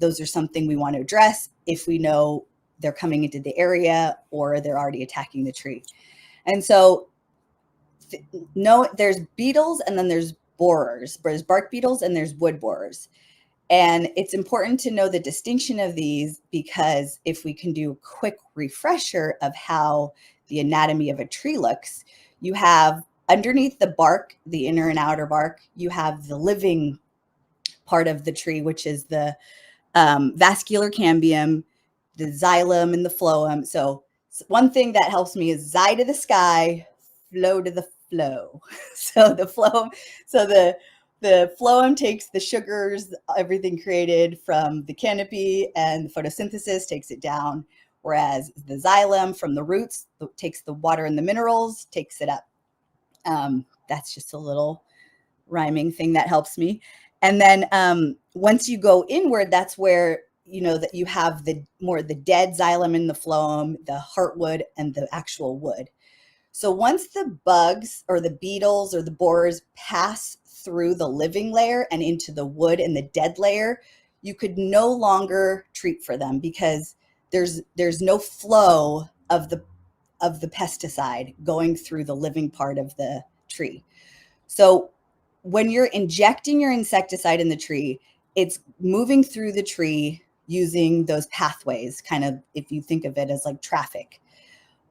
those are something we want to address if we know they're coming into the area or they're already attacking the tree. And so there's beetles, and then there's borers. There's bark beetles and there's wood borers. And it's important to know the distinction of these, because if we can do a quick refresher of how the anatomy of a tree looks, you have underneath the bark, the inner and outer bark, you have the living part of the tree, which is the vascular cambium, the xylem, and the phloem. So one thing that helps me is xy to the sky, flow to the flow. So the phloem takes the sugars, everything created from the canopy, and the photosynthesis takes it down. Whereas the xylem from the roots takes the water and the minerals, takes it up. That's just a little rhyming thing that helps me. And then once you go inward, that's where, you know, that you have the dead xylem in the phloem, the heartwood, and the actual wood. So once the bugs or the beetles or the borers pass through the living layer and into the wood and the dead layer, you could no longer treat for them, because there's no flow of the pesticide going through the living part of the tree. So when you're injecting your insecticide in the tree, it's moving through the tree using those pathways, kind of, if you think of it as like traffic.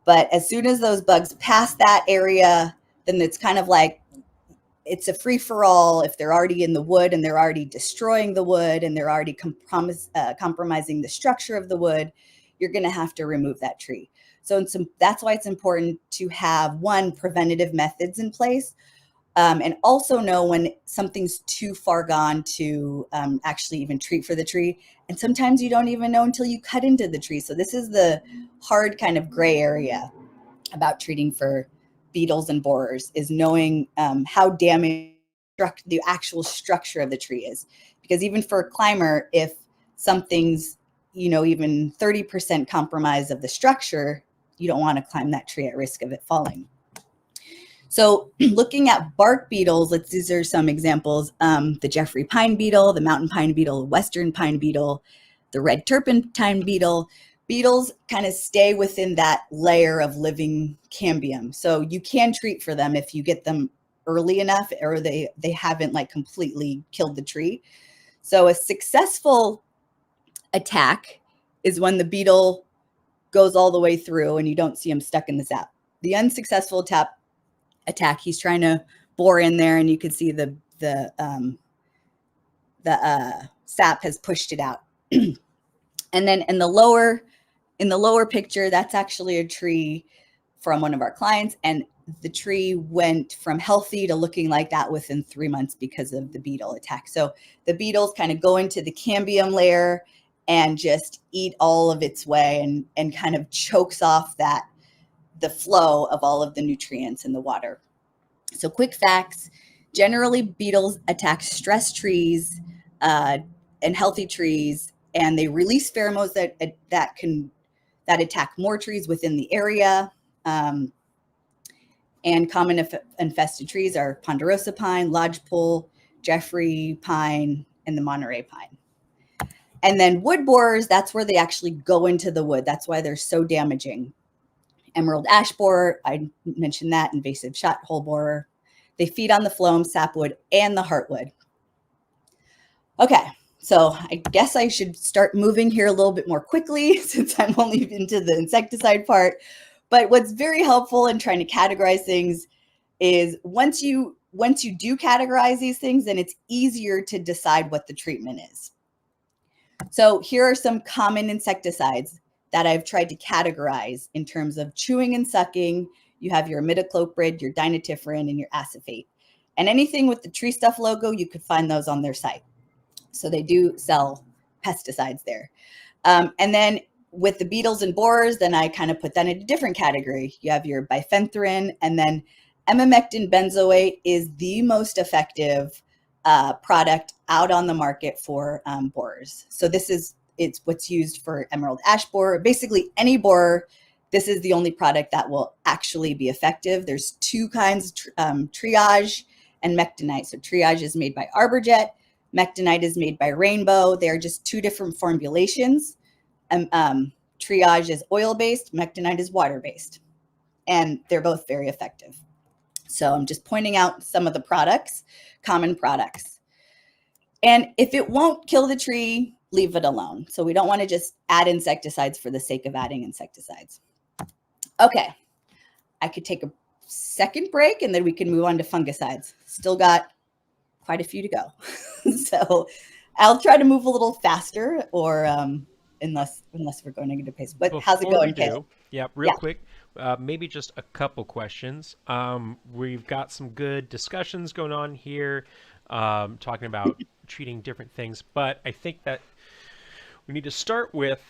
But as soon as those bugs pass that area, then it's kind of like, it's a free-for-all. If they're already in the wood and they're already destroying the wood and they're already compromising the structure of the wood, you're going to have to remove that tree. So that's why it's important to have, one, preventative methods in place, and also know when something's too far gone to actually even treat for the tree. And sometimes you don't even know until you cut into the tree. So this is the hard kind of gray area about treating for beetles and borers, is knowing how damaged the actual structure of the tree is. Because even for a climber, if something's, you know, even 30% compromise of the structure, you don't want to climb that tree at risk of it falling. So looking at bark beetles, these are some examples. The Jeffrey pine beetle, the mountain pine beetle, western pine beetle, the red turpentine beetle. Beetles kind of stay within that layer of living cambium. So you can treat for them if you get them early enough, or they haven't like completely killed the tree. So a successful attack is when the beetle goes all the way through and you don't see him stuck in the sap. The unsuccessful attack, he's trying to bore in there, and you can see the sap has pushed it out. And then in the lower picture, that's actually a tree from one of our clients, and the tree went from healthy to looking like that within 3 months because of the beetle attack. So the beetles kind of go into the cambium layer and just eat all of its way, and kind of chokes off the flow of all of the nutrients in the water. So quick facts: generally beetles attack stressed trees and healthy trees, and they release pheromones that attack more trees within the area. And common infested trees are ponderosa pine, lodgepole, Jeffrey pine, and the Monterey pine. And then wood borers, that's where they actually go into the wood. That's why they're so damaging. Emerald ash borer, I mentioned that, invasive shot hole borer. They feed on the phloem, sapwood, and the heartwood. Okay, so I guess I should start moving here a little bit more quickly since I'm only into the insecticide part. But what's very helpful in trying to categorize things is once you do categorize these things, then it's easier to decide what the treatment is. So here are some common insecticides that I've tried to categorize in terms of chewing and sucking. You have your imidacloprid, your dinetifrin, and your acephate. And anything with the Tree Stuff logo, you could find those on their site. So they do sell pesticides there. And then with the beetles and borers, then I kind of put that in a different category. You have your bifenthrin, and then emamectin benzoate is the most effective product out on the market for borers. So it's what's used for emerald ash borer. Basically any borer, this is the only product that will actually be effective. There's two kinds, triage and mectinite. So triage is made by Arborjet. Mectinite is made by Rainbow. They're just two different formulations. Triage is oil-based, mectinite is water-based, and they're both very effective. So I'm just pointing out some of the products, common products. And if it won't kill the tree, leave it alone. So we don't want to just add insecticides for the sake of adding insecticides. Okay, I could take a second break and then we can move on to fungicides. Still got quite a few to go. So I'll try to move a little faster or unless we're going to get a pace. But how's it going, Kale? Yeah, real quick. Maybe just a couple questions. We've got some good discussions going on here, talking about treating different things, but I think that we need to start with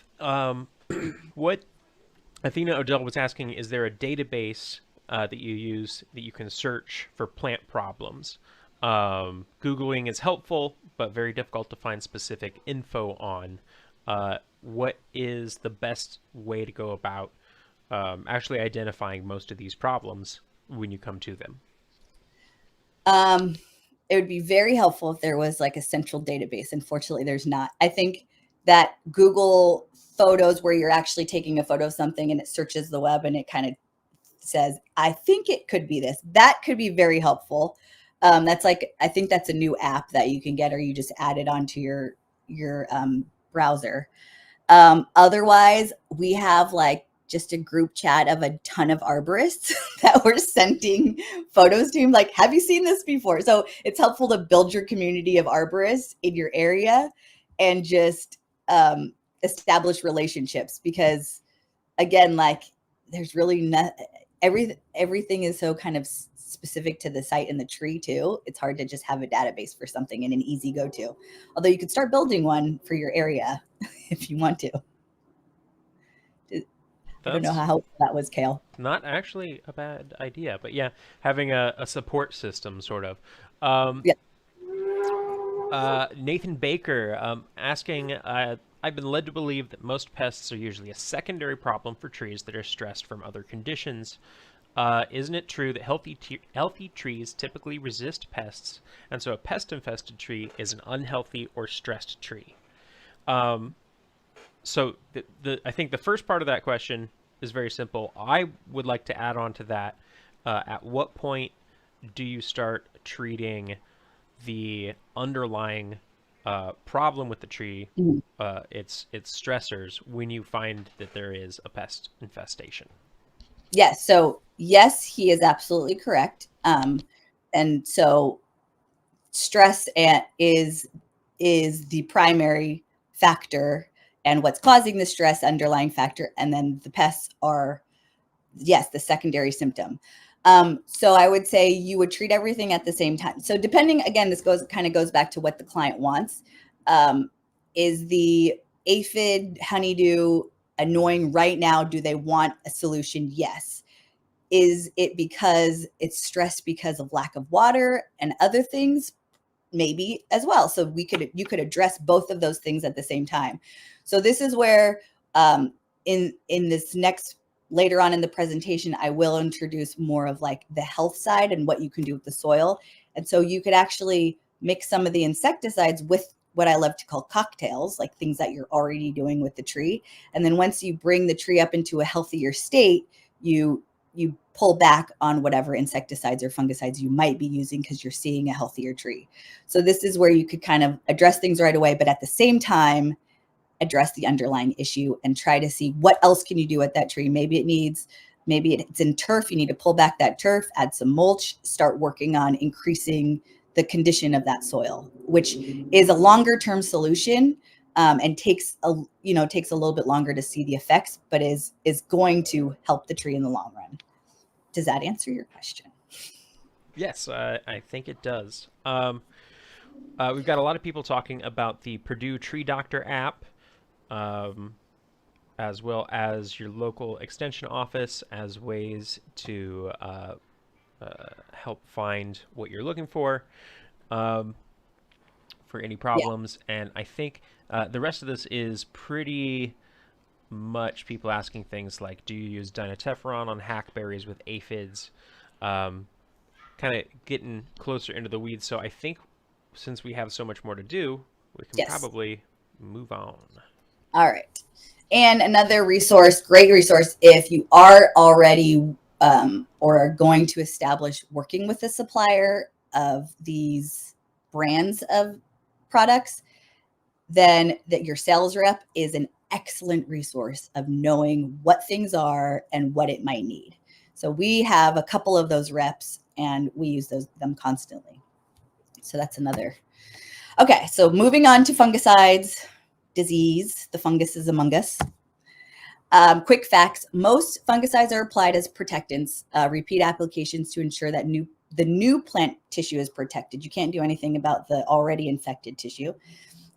what Athena Odell was asking, is there a database that you use that you can search for plant problems? Googling is helpful, but very difficult to find specific info on. What is the best way to go about actually identifying most of these problems when you come to them? It would be very helpful if there was like a central database. Unfortunately, there's not. I think that Google Photos, where you're actually taking a photo of something and it searches the web and it kind of says, I think it could be this. That could be very helpful. That's like, I think that's a new app that you can get, or you just add it onto your browser. Otherwise, we have like just a group chat of a ton of arborists that we're sending photos to. Like, have you seen this before? So it's helpful to build your community of arborists in your area and just establish relationships, because again, like there's really not everything is so kind of specific to the site and the tree too. It's hard to just have a database for something and an easy go-to. Although you could start building one for your area if you want to. I don't know how helpful that was, Kale. Not actually a bad idea, but yeah, having a support system sort of. Nathan Baker asking, I've been led to believe that most pests are usually a secondary problem for trees that are stressed from other conditions. Isn't it true that healthy trees typically resist pests, and so a pest-infested tree is an unhealthy or stressed tree? So I think the first part of that question is very simple. I would like to add on to that. At what point do you start treating the underlying problem with the tree, its stressors, when you find that there is a pest infestation? Yes. So yes, he is absolutely correct. And so stress is the primary factor, and what's causing the stress, underlying factor, and then the pests are, yes, the secondary symptom. So I would say you would treat everything at the same time. So depending, again, this kind of goes back to what the client wants. Is the aphid, honeydew annoying right now? Do they want a solution? Yes. Is it because it's stressed because of lack of water and other things? Maybe as well. So you could address both of those things at the same time. So this is where in this next, later on in the presentation, I will introduce more of like the health side and what you can do with the soil. And so you could actually mix some of the insecticides with what I love to call cocktails, like things that you're already doing with the tree. And then once you bring the tree up into a healthier state, you you pull back on whatever insecticides or fungicides you might be using because you're seeing a healthier tree. So this is where you could kind of address things right away, but at the same time, address the underlying issue and try to see what else can you do with that tree. Maybe it's in turf. You need to pull back that turf, add some mulch, start working on increasing the condition of that soil, which is a longer term solution, and takes a little bit longer to see the effects, but is going to help the tree in the long run. Does that answer your question? Yes, I think it does. We've got a lot of people talking about the Purdue Tree Doctor app, as well as your local extension office as ways to help find what you're looking for any problems. Yeah. And I think the rest of this is pretty much people asking things like, do you use dinotefuran on hackberries with aphids? Kind of getting closer into the weeds. So I think since we have so much more to do, we can probably move on. All right. And another resource, great resource, if you are already or are going to establish working with a supplier of these brands of products, then that your sales rep is an excellent resource of knowing what things are and what it might need. So we have a couple of those reps and we use them constantly. So that's another. Okay, so moving on to fungicides, disease, the fungus is among us. Quick facts, most fungicides are applied as protectants, repeat applications to ensure that the new plant tissue is protected. You can't do anything about the already infected tissue.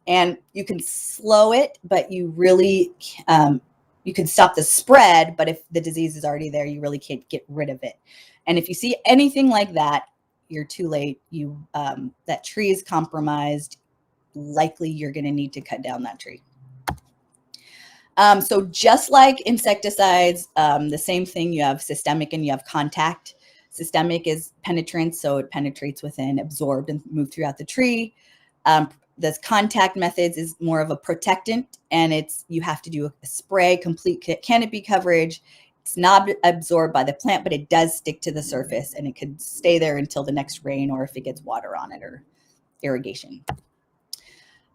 And you can slow it, but you really, you can stop the spread, but if the disease is already there, you really can't get rid of it. And if you see anything like that, you're too late. That tree is compromised. Likely you're going to need to cut down that tree. So just like insecticides, the same thing, you have systemic and you have contact. Systemic is penetrance, so it penetrates within, absorbed and moved throughout the tree. The contact methods is more of a protectant, and you have to do a spray, complete canopy coverage. It's not absorbed by the plant, but it does stick to the surface, and it could stay there until the next rain or if it gets water on it or irrigation.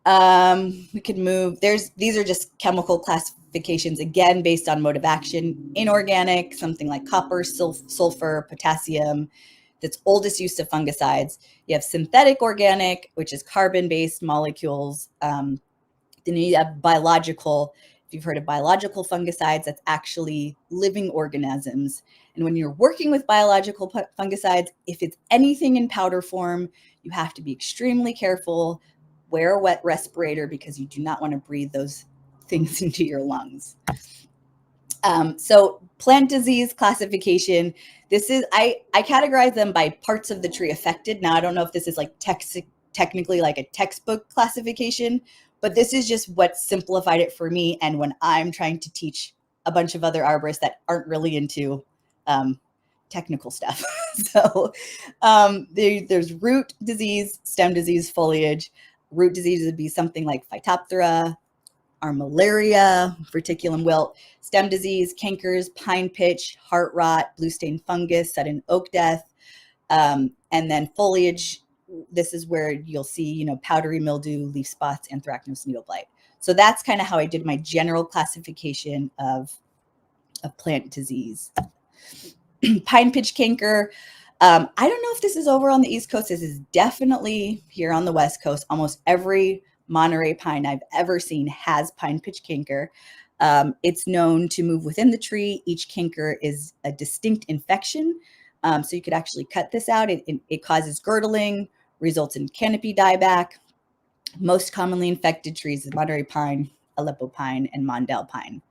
We could move. These are just chemical classifications, again, based on mode of action. Inorganic, something like copper, sulfur, potassium. That's oldest use of fungicides. You have synthetic organic, which is carbon-based molecules. Then you have biological. If you've heard of biological fungicides, that's actually living organisms. And when you're working with biological fungicides, if it's anything in powder form, you have to be extremely careful. Wear a wet respirator because you do not want to breathe those things into your lungs. So plant disease classification, this is, I categorize them by parts of the tree affected. Now, I don't know if this is like technically like a textbook classification, but this is just what simplified it for me. And when I'm trying to teach a bunch of other arborists that aren't really into technical stuff. So there's root disease, stem disease, foliage. Root disease would be something like Phytophthora, armillaria, verticulum wilt. Stem disease, cankers, pine pitch, heart rot, blue stain fungus, sudden oak death. And then foliage, this is where you'll see, powdery mildew, leaf spots, anthracnose, needle blight. So that's kind of how I did my general classification of plant disease. Pine pitch canker. I don't know if this is over on the East Coast. This is definitely here on the West Coast. Almost every Monterey pine I've ever seen has pine pitch canker. It's known to move within the tree. Each canker is a distinct infection. So you could actually cut this out. It causes girdling, results in canopy dieback. Most commonly infected trees is Monterey pine, Aleppo pine, and Mondale pine.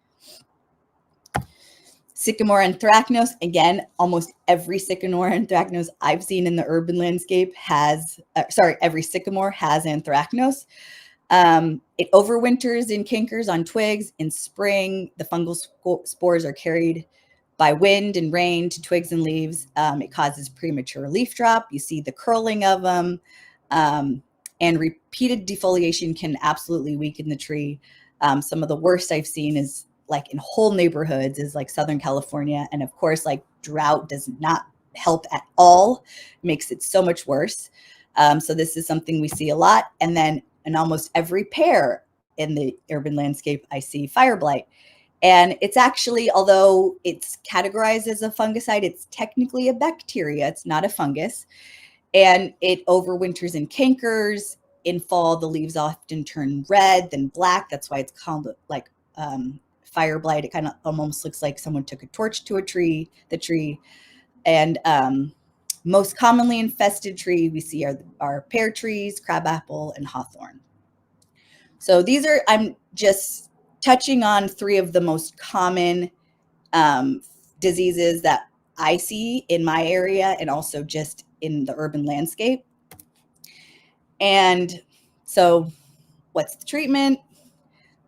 Sycamore anthracnose, again, almost every sycamore anthracnose I've seen in the urban landscape every sycamore has anthracnose. It overwinters in cankers on twigs. In spring, the fungal spores are carried by wind and rain to twigs and leaves. It causes premature leaf drop. You see the curling of them. And repeated defoliation can absolutely weaken the tree. Some of the worst I've seen is like in whole neighborhoods is like Southern California. And of course, like drought does not help at all, makes it so much worse. So this is something we see a lot. And then in almost every pear in the urban landscape, I see fire blight. And it's actually, although it's categorized as a fungicide, it's technically a bacteria. It's not a fungus. And it overwinters in cankers. In fall, the leaves often turn red, then black. That's why it's called like fire blight. It kind of almost looks like someone took a torch to the tree. And most commonly infested tree we see are pear trees, crabapple, and hawthorn. So these are, I'm just touching on 3 of the most common diseases that I see in my area and also just in the urban landscape. And so what's the treatment?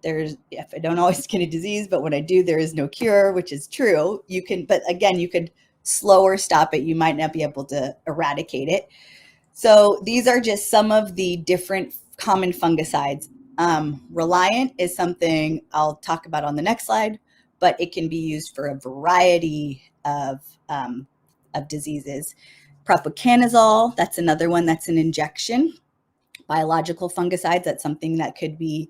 If I don't always get a disease, but when I do, there is no cure, which is true. But again, you could slow or stop it. You might not be able to eradicate it. So these are just some of the different common fungicides. Reliant is something I'll talk about on the next slide, but it can be used for a variety of diseases. Propiconazole, that's another one that's an injection. Biological fungicides, that's something that could be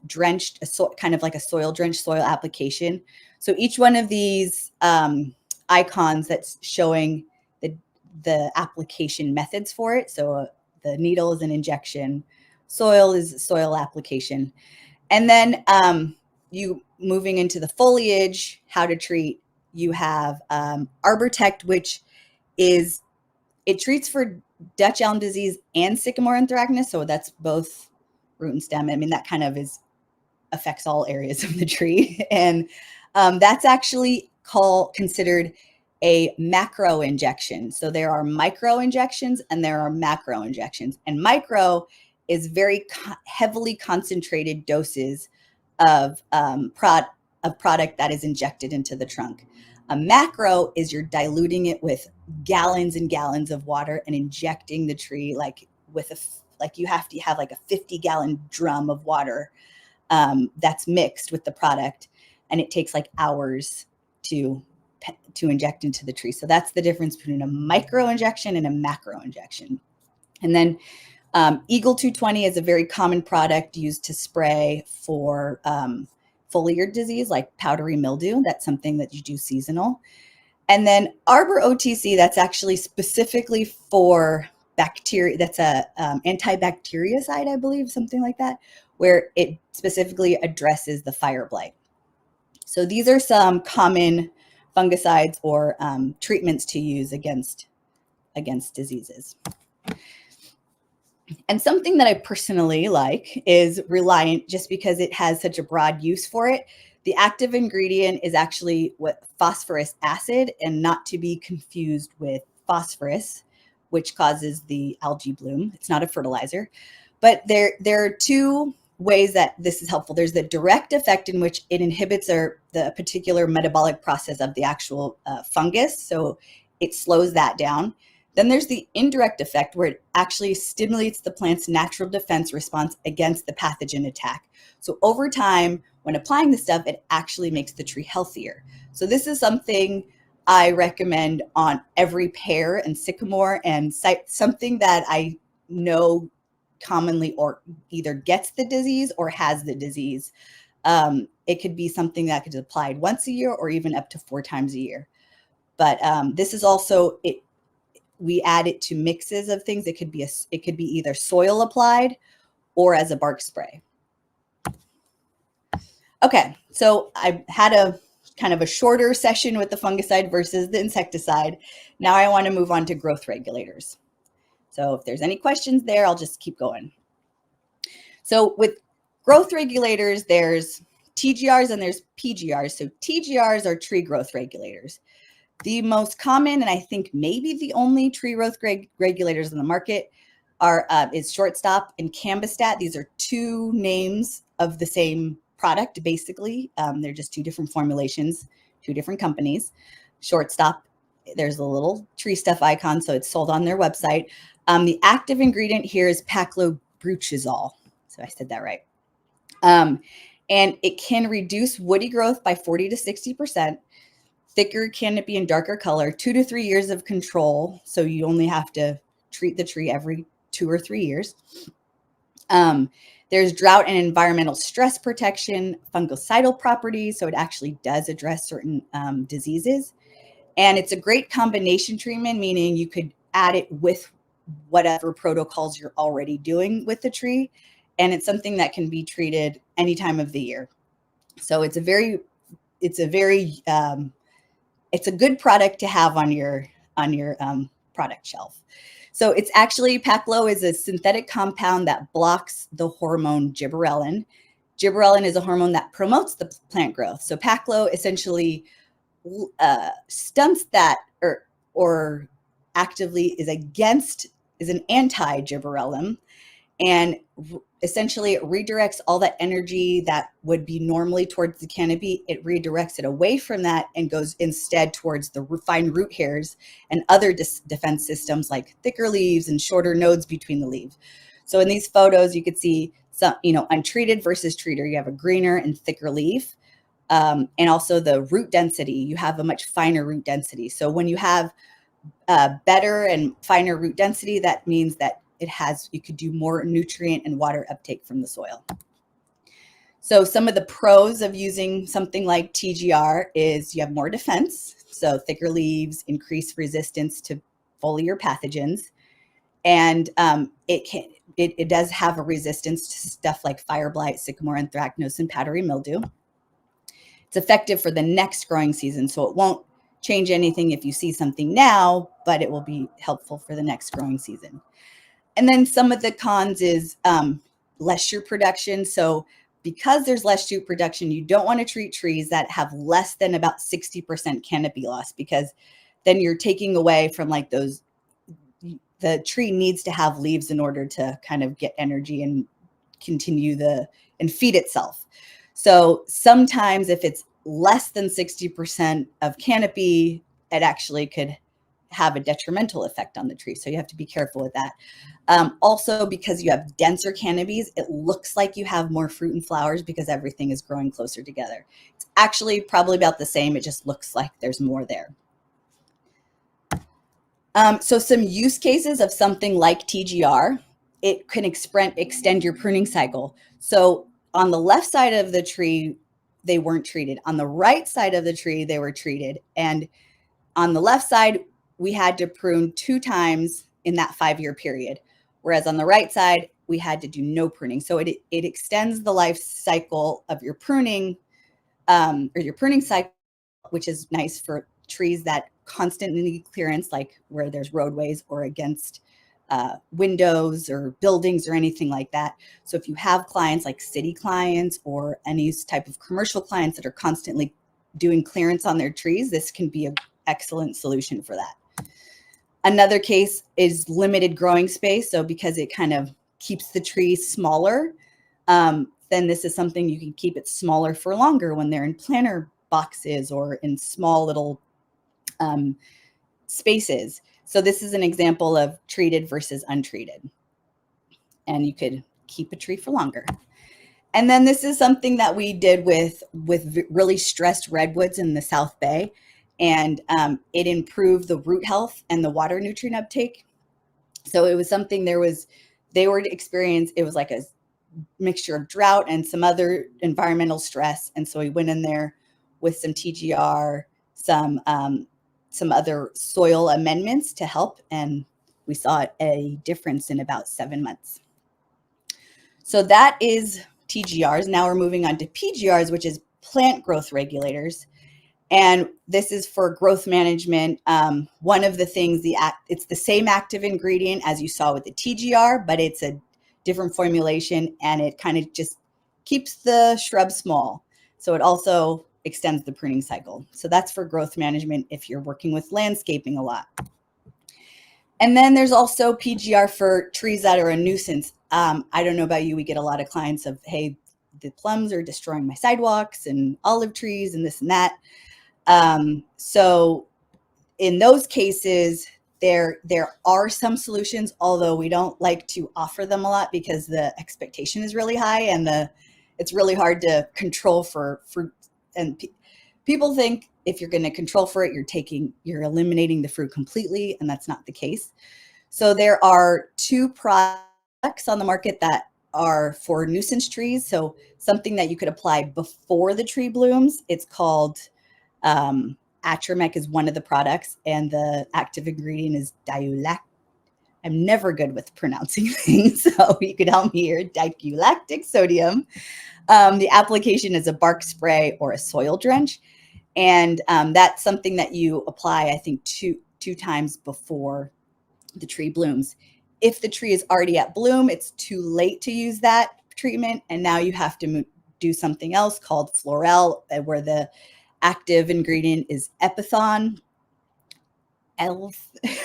drenched, kind of like a soil drenched soil application. So each one of these icons that's showing the application methods for it. So the needle is an injection, soil is soil application. And then you moving into the foliage, how to treat, you have Arbortect, which it treats for Dutch elm disease and sycamore anthracnose. So that's both root and stem. I mean, that kind of affects all areas of the tree. And that's actually considered a macro injection. So there are micro injections and there are macro injections. And micro is very heavily concentrated doses of product that is injected into the trunk. A macro is you're diluting it with gallons and gallons of water and injecting the tree like you have to have like a 50-gallon drum of water that's mixed with the product, and it takes like hours to inject into the tree. So that's the difference between a micro injection and a macro injection. And then Eagle 220 is a very common product used to spray for foliar disease like powdery mildew. That's something that you do seasonal. And then Arbor OTC, that's actually specifically for bacteria. That's a antibactericide, I believe, something like that, where it specifically addresses the fire blight. So these are some common fungicides or treatments to use against diseases. And something that I personally like is Reliant, just because it has such a broad use for it. The active ingredient is actually phosphorus acid, and not to be confused with phosphorus, which causes the algae bloom. It's not a fertilizer. But there are 2 ways that this is helpful. There's the direct effect in which it inhibits the particular metabolic process of the actual fungus. So it slows that down. Then there's the indirect effect where it actually stimulates the plant's natural defense response against the pathogen attack. So over time, when applying the stuff, it actually makes the tree healthier. So this is something I recommend on every pear and sycamore, and something that I know commonly or either gets the disease or has the disease. It could be something that could be applied once a year or even up to 4 times a year. But this is also it. We add it to mixes of things. It could be either soil applied or as a bark spray. Okay, so I had a kind of a shorter session with the fungicide versus the insecticide. Now I want to move on to growth regulators. So if there's any questions there, I'll just keep going. So with growth regulators, there's TGRs and there's PGRs. So TGRs are tree growth regulators. The most common, and I think maybe the only tree growth regulators in the market is Shortstop and Cambistat. These are 2 names of the same product, basically. They're just 2 different formulations, 2 different companies. Shortstop, there's a little tree stuff icon, so it's sold on their website. The active ingredient here is paclobruchazole. So I said that right. and it can reduce woody growth by 40 to 60%, thicker canopy and darker color, 2 to 3 years of control. So you only have to treat the tree every 2 or 3 years. There's drought and environmental stress protection, fungicidal properties. So it actually does address certain diseases. And it's a great combination treatment, meaning you could add it with whatever protocols you're already doing with the tree. And it's something that can be treated any time of the year. So it's a good product to have on your product shelf. So it's actually, Paclo is a synthetic compound that blocks the hormone gibberellin. Gibberellin is a hormone that promotes the plant growth. So Paclo essentially stunts that, or actively is an anti-gibberellin, and essentially it redirects all that energy that would be normally towards the canopy. It redirects it away from that and goes instead towards the fine root hairs and other defense systems like thicker leaves and shorter nodes between the leaves. So in these photos, you could see some, untreated versus treated. You have a greener and thicker leaf. And also the root density, you have a much finer root density. So when you have better and finer root density, that means that you could do more nutrient and water uptake from the soil. So some of the pros of using something like TGR is you have more defense. So thicker leaves, increased resistance to foliar pathogens. And it does have a resistance to stuff like fire blight, sycamore anthracnose, and powdery mildew. It's effective for the next growing season. So it won't change anything if you see something now, but it will be helpful for the next growing season. And then some of the cons is less shoot production. So because there's less shoot production, you don't want to treat trees that have less than about 60% canopy loss, because then you're taking away from like those, the tree needs to have leaves in order to kind of get energy and continue and feed itself. So sometimes if it's less than 60% of canopy, it actually could have a detrimental effect on the tree. So you have to be careful with that. Also, because you have denser canopies, it looks like you have more fruit and flowers because everything is growing closer together. It's actually probably about the same. It just looks like there's more there. So some use cases of something like TGR, it can extend your pruning cycle. So on the left side of the tree, they weren't treated. On the right side of the tree, they were treated. And on the left side, we had to prune 2 times in that 5-year period. Whereas on the right side, we had to do no pruning. So it extends the life cycle of your pruning, or your pruning cycle, which is nice for trees that constantly need clearance, like where there's roadways or against windows or buildings or anything like that. So if you have clients like city clients or any type of commercial clients that are constantly doing clearance on their trees, this can be an excellent solution for that. Another case is limited growing space. So because it kind of keeps the tree smaller, then this is something you can keep it smaller for longer when they're in planter boxes or in small little spaces. So this is an example of treated versus untreated. And you could keep a tree for longer. And then this is something that we did with really stressed redwoods in the South Bay. And it improved the root health and the water nutrient uptake. So it was something they were to experience. It was like a mixture of drought and some other environmental stress. And so we went in there with some TGR, some other soil amendments to help. And we saw a difference in about 7 months. So that is TGRs. Now we're moving on to PGRs, which is plant growth regulators. And this is for growth management. One of the things, it's the same active ingredient as you saw with the TGR, but it's a different formulation, and it kind of just keeps the shrub small. So it also extends the pruning cycle. So that's for growth management if you're working with landscaping a lot. And then there's also PGR for trees that are a nuisance. I don't know about you, we get a lot of clients of, hey, the plums are destroying my sidewalks and olive trees and this and that. So in those cases, there are some solutions, although we don't like to offer them a lot because the expectation is really high and it's really hard to control for fruit. And people think if you're going to control for it, you're eliminating the fruit completely, and that's not the case. So there are 2 products on the market that are for nuisance trees. So something that you could apply before the tree blooms. It's called Atramec is one of the products, and the active ingredient is diulac. I'm never good with pronouncing things, so you could help me here. Diculactic sodium. The application is a bark spray or a soil drench, and that's something that you apply, I think, two times before the tree blooms. If the tree is already at bloom, it's too late to use that treatment, and now you have to do something else called Florel, where the active ingredient is epithon. I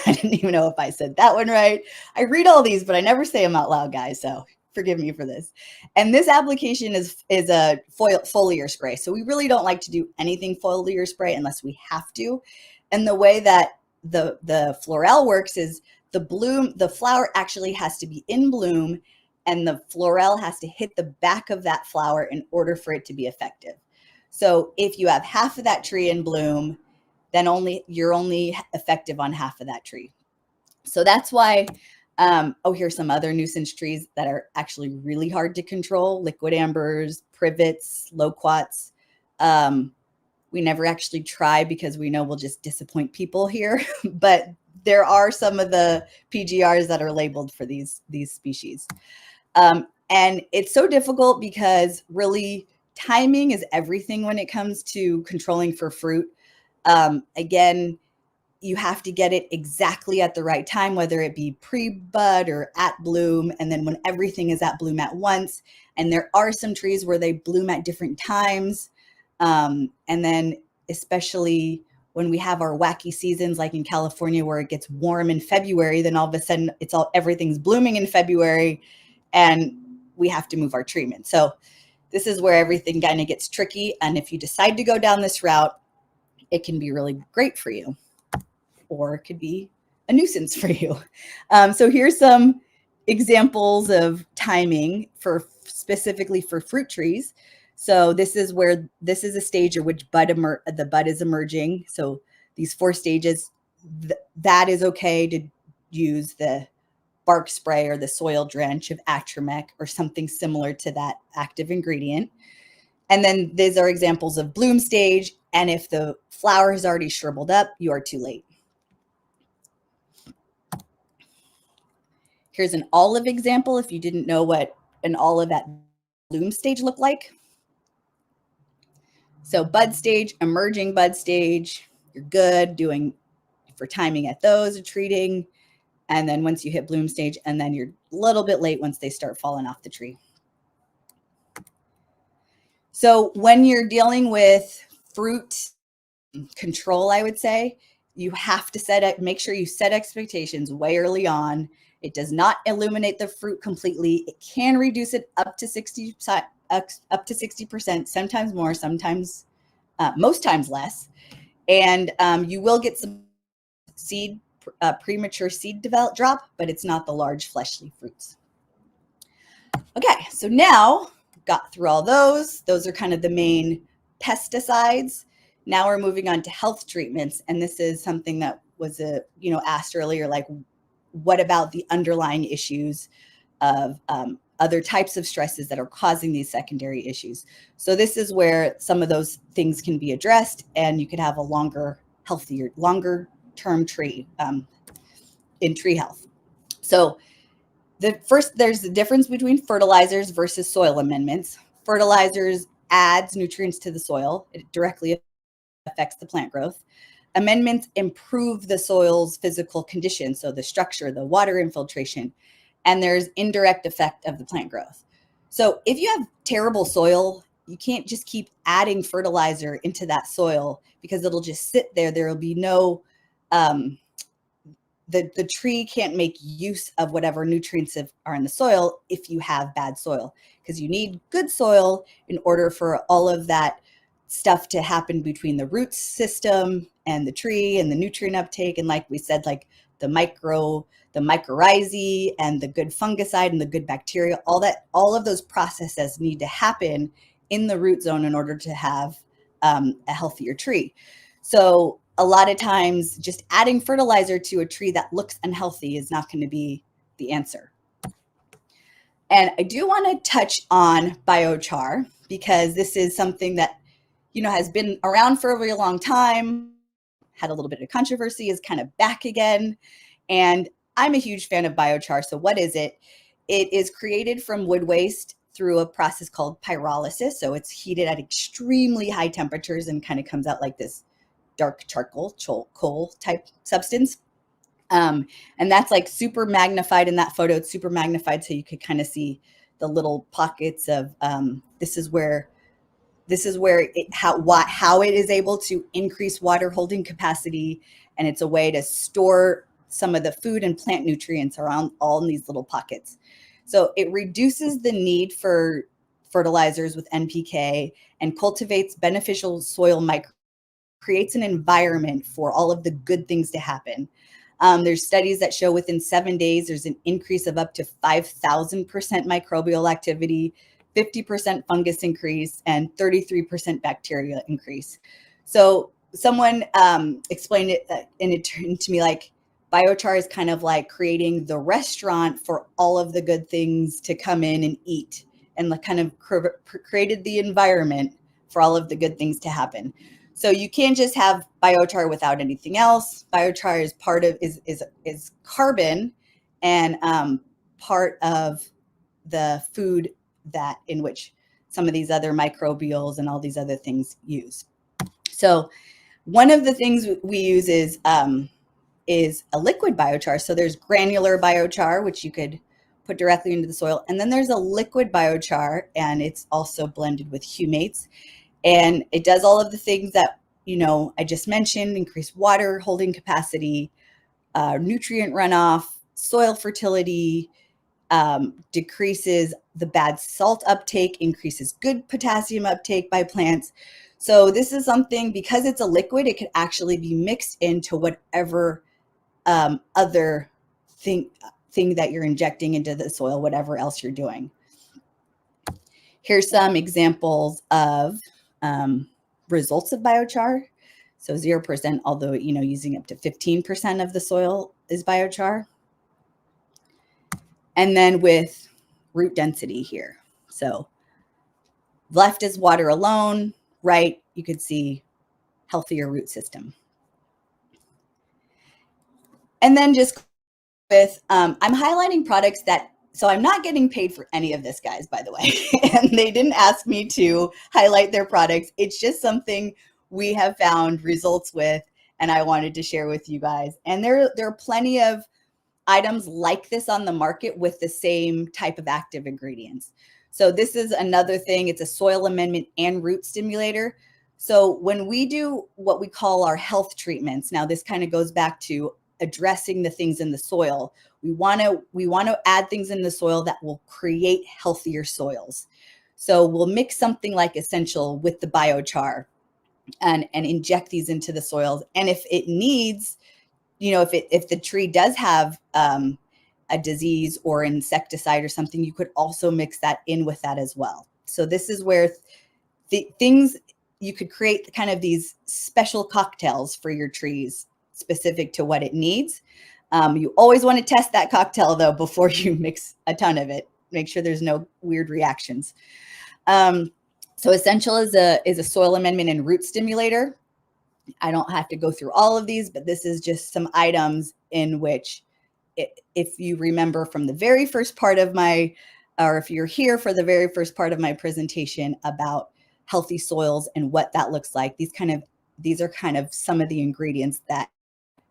didn't even know if I said that one right. I read all these, but I never say them out loud, guys, so forgive me for this. And this application is a foliar spray. So we really don't like to do anything foliar spray unless we have to. And the way that the Florel works is the flower actually has to be in bloom, and the Florel has to hit the back of that flower in order for it to be effective. So if you have half of that tree in bloom, then you're only effective on half of that tree. So that's why, here's some other nuisance trees that are actually really hard to control: liquid ambers, privets, loquats. We never actually try because we know we'll just disappoint people here, but there are some of the PGRs that are labeled for these species. And it's so difficult because really timing is everything when it comes to controlling for fruit. Again, you have to get it exactly at the right time, whether it be pre-bud or at bloom, and then when everything is at bloom at once. And there are some trees where they bloom at different times. And then especially when we have our wacky seasons, like in California, where it gets warm in February, then all of a sudden everything's blooming in February, and we have to move our treatment. So this is where everything kind of gets tricky. And if you decide to go down this route, it can be really great for you, or it could be a nuisance for you. So here's some examples of timing specifically for fruit trees. So this is a stage at which the bud is emerging. So these 4 stages, that is okay to use the bark spray or the soil drench of Atramec or something similar to that active ingredient. And then these are examples of bloom stage. And if the flower has already shriveled up, you are too late. Here's an olive example if you didn't know what an olive at bloom stage looked like. So bud stage, emerging bud stage, you're good doing for timing at those, treating. And then once you hit bloom stage, and then you're a little bit late once they start falling off the tree. So when you're dealing with fruit control, I would say, you have to make sure you set expectations way early on. It does not eliminate the fruit completely. It can reduce it up to 60%, sometimes more, sometimes, most times less. And you will get some premature seed drop, but it's not the large fleshly fruits. Okay, so now got through all those. Those are kind of the main pesticides. Now we're moving on to health treatments, and this is something that was asked earlier, like what about the underlying issues of other types of stresses that are causing these secondary issues. So this is where some of those things can be addressed, and you could have a longer term tree in tree health. So there's the difference between fertilizers versus soil amendments. Fertilizers adds nutrients to the soil. It directly affects the plant growth. Amendments improve the soil's physical condition, so the structure, the water infiltration, and there's indirect effect of the plant growth. So if you have terrible soil, you can't just keep adding fertilizer into that soil because it'll just sit there. There will be no, the tree can't make use of whatever nutrients are in the soil if you have bad soil, because you need good soil in order for all of that stuff to happen between the root system and the tree and the nutrient uptake. And like we said, like the mycorrhizae and the good fungicide and the good bacteria, all of those processes need to happen in the root zone in order to have a healthier tree. So a lot of times just adding fertilizer to a tree that looks unhealthy is not going to be the answer. And I do want to touch on biochar because this is something that, has been around for a really long time, had a little bit of controversy, is kind of back again. And I'm a huge fan of biochar. So what is it? It is created from wood waste through a process called pyrolysis. So it's heated at extremely high temperatures and kind of comes out like this dark charcoal, coal type substance. And that's like super magnified in that photo. It's super magnified so you could kind of see the little pockets of this is where how it is able to increase water holding capacity, and it's a way to store some of the food and plant nutrients around all in these little pockets. So it reduces the need for fertilizers with NPK and cultivates beneficial soil creates an environment for all of the good things to happen. There's studies that show within 7 days, there's an increase of up to 5,000% microbial activity, 50% fungus increase, and 33% bacteria increase. So someone explained it and it turned to me like biochar is kind of like creating the restaurant for all of the good things to come in and eat, and like kind of created the environment for all of the good things to happen. So you can't just have biochar without anything else. Biochar is part of is carbon and part of the food that in which some of these other microbials and all these other things use. So one of the things we use is a liquid biochar. So there's granular biochar, which you could put directly into the soil. And then there's a liquid biochar, and it's also blended with humates. And it does all of the things that, I just mentioned: increase water holding capacity, nutrient runoff, soil fertility, decreases the bad salt uptake, increases good potassium uptake by plants. So this is something, because it's a liquid, it could actually be mixed into whatever other thing that you're injecting into the soil, whatever else you're doing. Here's some examples of results of biochar. So 0%, although, using up to 15% of the soil is biochar. And then with root density here. So left is water alone, right, you could see healthier root system. And then just with, I'm highlighting products that, so I'm not getting paid for any of this, guys, by the way, and they didn't ask me to highlight their products. It's just something we have found results with, and I wanted to share with you guys. And there are plenty of items like this on the market with the same type of active ingredients. So this is another thing. It's a soil amendment and root stimulator. So when we do what we call our health treatments, now this kind of goes back to addressing the things in the soil. We want to add things in the soil that will create healthier soils. So we'll mix something like Essential with the biochar and inject these into the soils. And if it needs, if the tree does have a disease or insecticide or something, you could also mix that in with that as well. So this is where things, you could create kind of these special cocktails for your trees specific to what it needs. You always want to test that cocktail though before you mix a ton of it. Make sure there's no weird reactions. So Essential is a soil amendment and root stimulator. I don't have to go through all of these, but this is just some items in which, if you remember from the very first part of or if you're here for the very first part of my presentation about healthy soils and what that looks like, these are kind of some of the ingredients that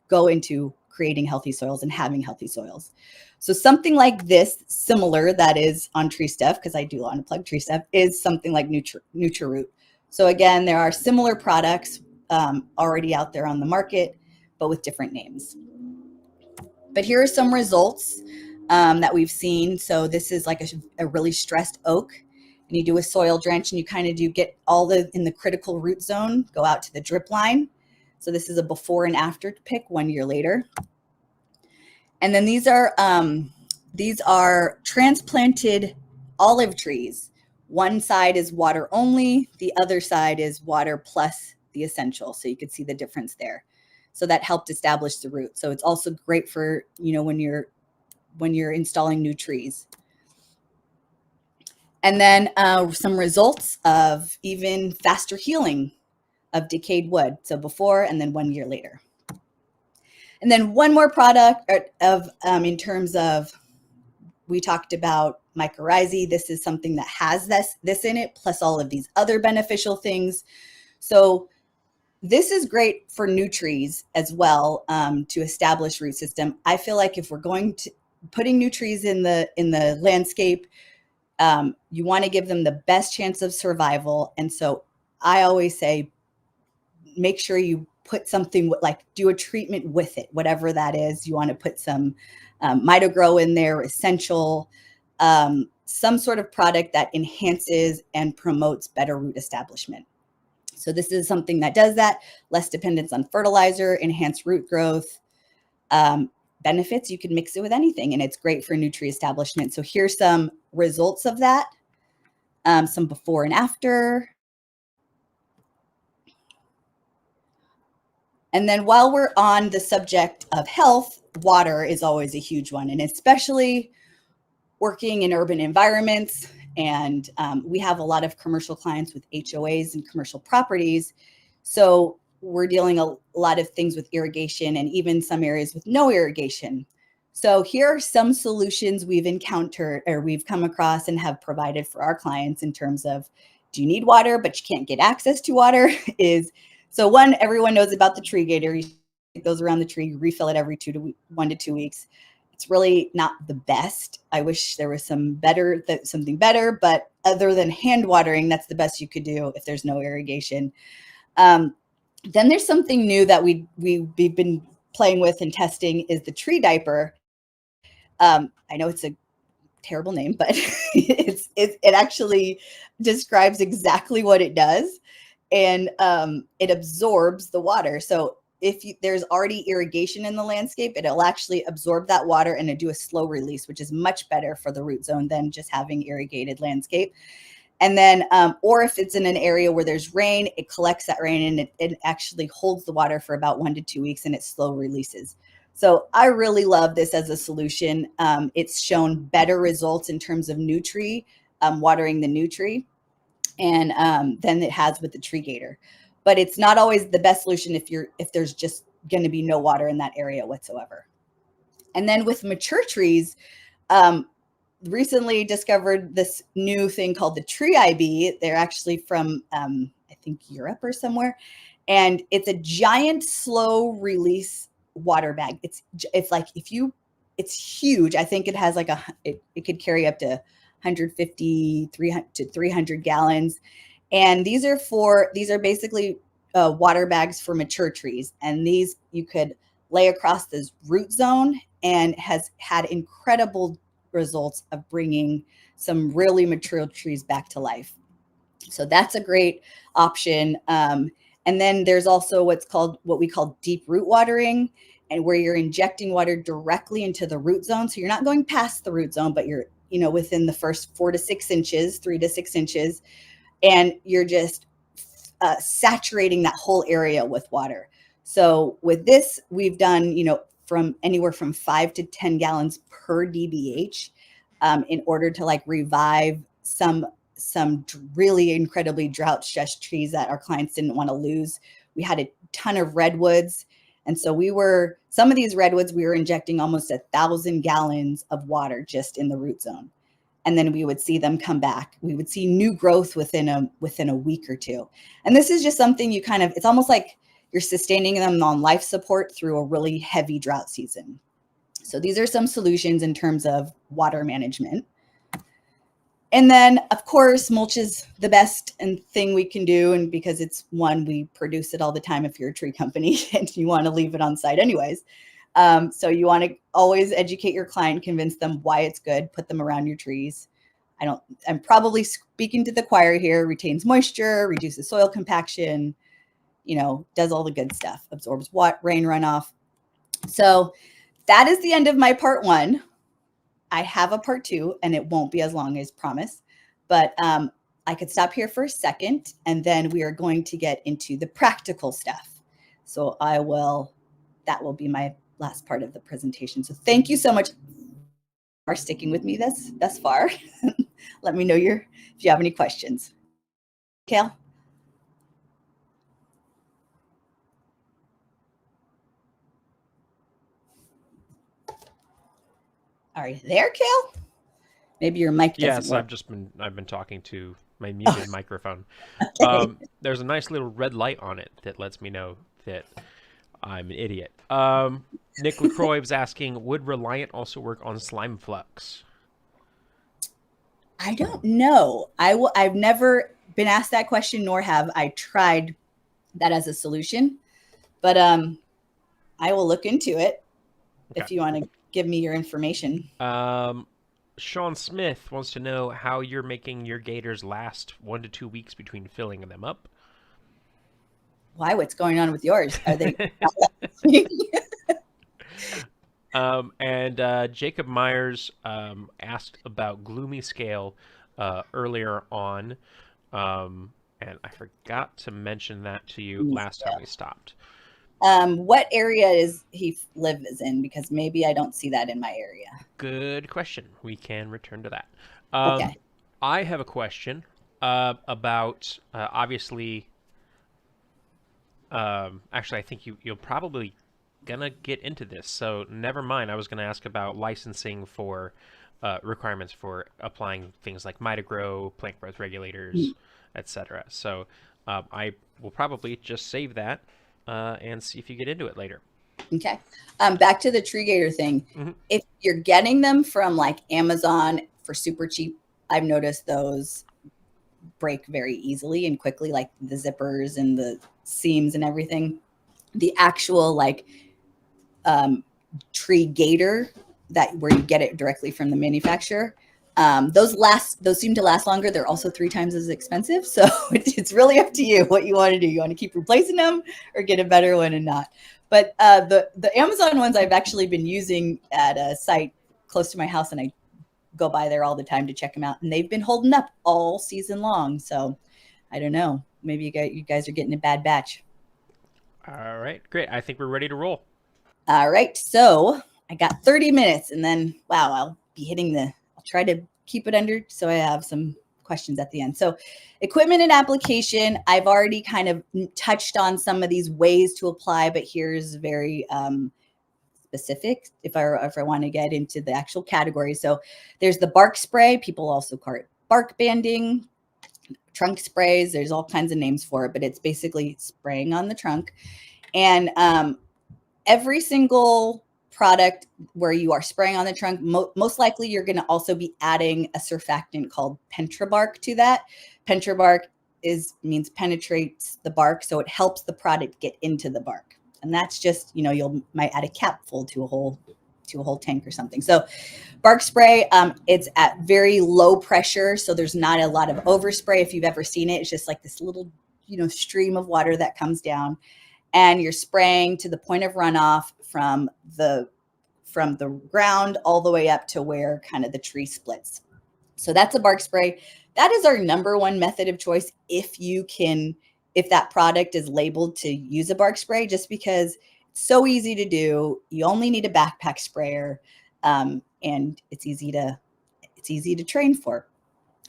go into creating healthy soils and having healthy soils. So something like this, similar, that is on Tree Stuff, because I do want to plug Tree Stuff, is something like NutriRoot. So again, there are similar products already out there on the market, but with different names. But here are some results that we've seen. So this is like a really stressed oak, and you do a soil drench, and you kind of get all in the critical root zone, go out to the drip line. So this is a before and after pic 1 year later. And then these are transplanted olive trees. One side is water only, the other side is water plus the essential. So you could see the difference there. So that helped establish the root. So it's also great for, when you're installing new trees. And then some results of even faster healing of decayed wood. So before and then 1 year later. And then one more product in terms of, we talked about mycorrhizae. This is something that has this in it, plus all of these other beneficial things. So this is great for new trees as well, to establish root system. I feel like if we're going to putting new trees in the landscape, you want to give them the best chance of survival. And so I always say, make sure you put something like do a treatment with it, whatever that is. You want to put some Mitogrow in there, essential, some sort of product that enhances and promotes better root establishment. So this is something that does that, less dependence on fertilizer, enhanced root growth, benefits. You can mix it with anything, and it's great for new tree establishment. So here's some results of that, some before and after. And then while we're on the subject of health, water is always a huge one, and especially working in urban environments. And we have a lot of commercial clients with HOAs and commercial properties. So we're dealing a lot of things with irrigation and even some areas with no irrigation. So here are some solutions we've encountered or we've come across and have provided for our clients in terms of, do you need water, but you can't get access to water? So one, everyone knows about the tree gator. It goes around the tree, you refill it every 1 to 2 weeks. It's really not the best. I wish there was something better, but other than hand watering, that's the best you could do if there's no irrigation. Then there's something new that we've been playing with and testing is the tree diaper. I know it's a terrible name, but it actually describes exactly what it does. And it absorbs the water. So if there's already irrigation in the landscape, it'll actually absorb that water and do a slow release, which is much better for the root zone than just having irrigated landscape. And then, or if it's in an area where there's rain, it collects that rain and it actually holds the water for about 1 to 2 weeks and it slow releases. So I really love this as a solution. It's shown better results in terms of new tree, watering the new tree, and than it has with the tree gator. But it's not always the best solution if there's just going to be no water in that area whatsoever. And then with mature trees, recently discovered this new thing called the Tree IB. They're actually from, I think, Europe or somewhere. And it's a giant slow release water bag. It's like it's huge. I think it has like it could carry up to 150 to 300 gallons. And these are basically water bags for mature trees. And these you could lay across this root zone and has had incredible results of bringing some really mature trees back to life. So that's a great option. And then there's also what we call deep root watering, and where you're injecting water directly into the root zone. So you're not going past the root zone, but you're, within the first 4 to 6 inches, 3 to 6 inches, and you're just saturating that whole area with water. So with this, we've done, from anywhere from 5 to 10 gallons per DBH in order to revive some really incredibly drought stressed trees that our clients didn't want to lose. We had a ton of redwoods. And so some of these redwoods, we were injecting almost 1,000 gallons of water just in the root zone. And then we would see them come back. We would see new growth within a week or two. And this is just something it's almost like you're sustaining them on life support through a really heavy drought season. So these are some solutions in terms of water management. And then, of course, mulch is the best thing we can do. And because we produce it all the time if you're a tree company and you want to leave it on site anyways. So you want to always educate your client, convince them why it's good, put them around your trees. I'm probably speaking to the choir here, retains moisture, reduces soil compaction, does all the good stuff, absorbs rain runoff. So that is the end of my part 1. I have a part 2, and it won't be as long as promised, but I could stop here for a second, and then we are going to get into the practical stuff. So that will be my last part of the presentation. So thank you so much for sticking with me thus far. Let me know if you have any questions. Kale? Are you there, Kale? Maybe your mic doesn't work. Yes, I've been talking to my muted microphone. Okay. There's a nice little red light on it that lets me know that I'm an idiot. Nick LaCroix was asking, would Reliant also work on slime flux? I don't know. I've never been asked that question, nor have I tried that as a solution. But I will look into it if you want to give me your information. Sean Smith wants to know how you're making your gators last 1 to 2 weeks between filling them up. Why? What's going on with yours? Are they? And Jacob Myers asked about Gloomy Scale earlier on, and I forgot to mention that to you last time we stopped. What area is he lives in? Because maybe I don't see that in my area. Good question. We can return to that. Okay. I have a question about obviously. Actually, I think you'll probably gonna get into this, so never mind. I was gonna ask about licensing for requirements for applying things like Mitagrow, plant growth regulators, etc. So I will probably just save that and see if you get into it later. Okay. Back to the tree gator thing. If you're getting them from like Amazon for super cheap, I've noticed those break very easily and quickly, like the zippers and the seams and everything. The actual like tree gator where you get it directly from the manufacturer, those seem to last longer. They're also 3 times as expensive. So it's really up to you what you want to do. You want to keep replacing them or get a better one and not. But the Amazon ones I've actually been using at a site close to my house, and I go by there all the time to check them out. And they've been holding up all season long. So I don't know. Maybe you guys are getting a bad batch. All right, great. I think we're ready to roll. All right. So I got 30 minutes, and then, wow, I'll try to keep it under so I have some questions at the end. So equipment and application, I've already kind of touched on some of these ways to apply, but here's very specific if I want to get into the actual category. So there's the bark spray. People also call it bark banding, trunk sprays. There's all kinds of names for it, but it's basically spraying on the trunk. And every single product where you are spraying on the trunk, most likely you're going to also be adding a surfactant called pentrabark to that. Pentrabark means penetrates the bark, so it helps the product get into the bark. And that's just, might add a capful to a whole tank or something. So bark spray, it's at very low pressure, so there's not a lot of overspray. If you've ever seen it, it's just like this little, stream of water that comes down, and you're spraying to the point of runoff from the ground all the way up to where kind of the tree splits. So that's a bark spray. That is our number one method of choice if that product is labeled to use a bark spray, just because it's so easy to do. You only need a backpack sprayer, and it's easy to train for.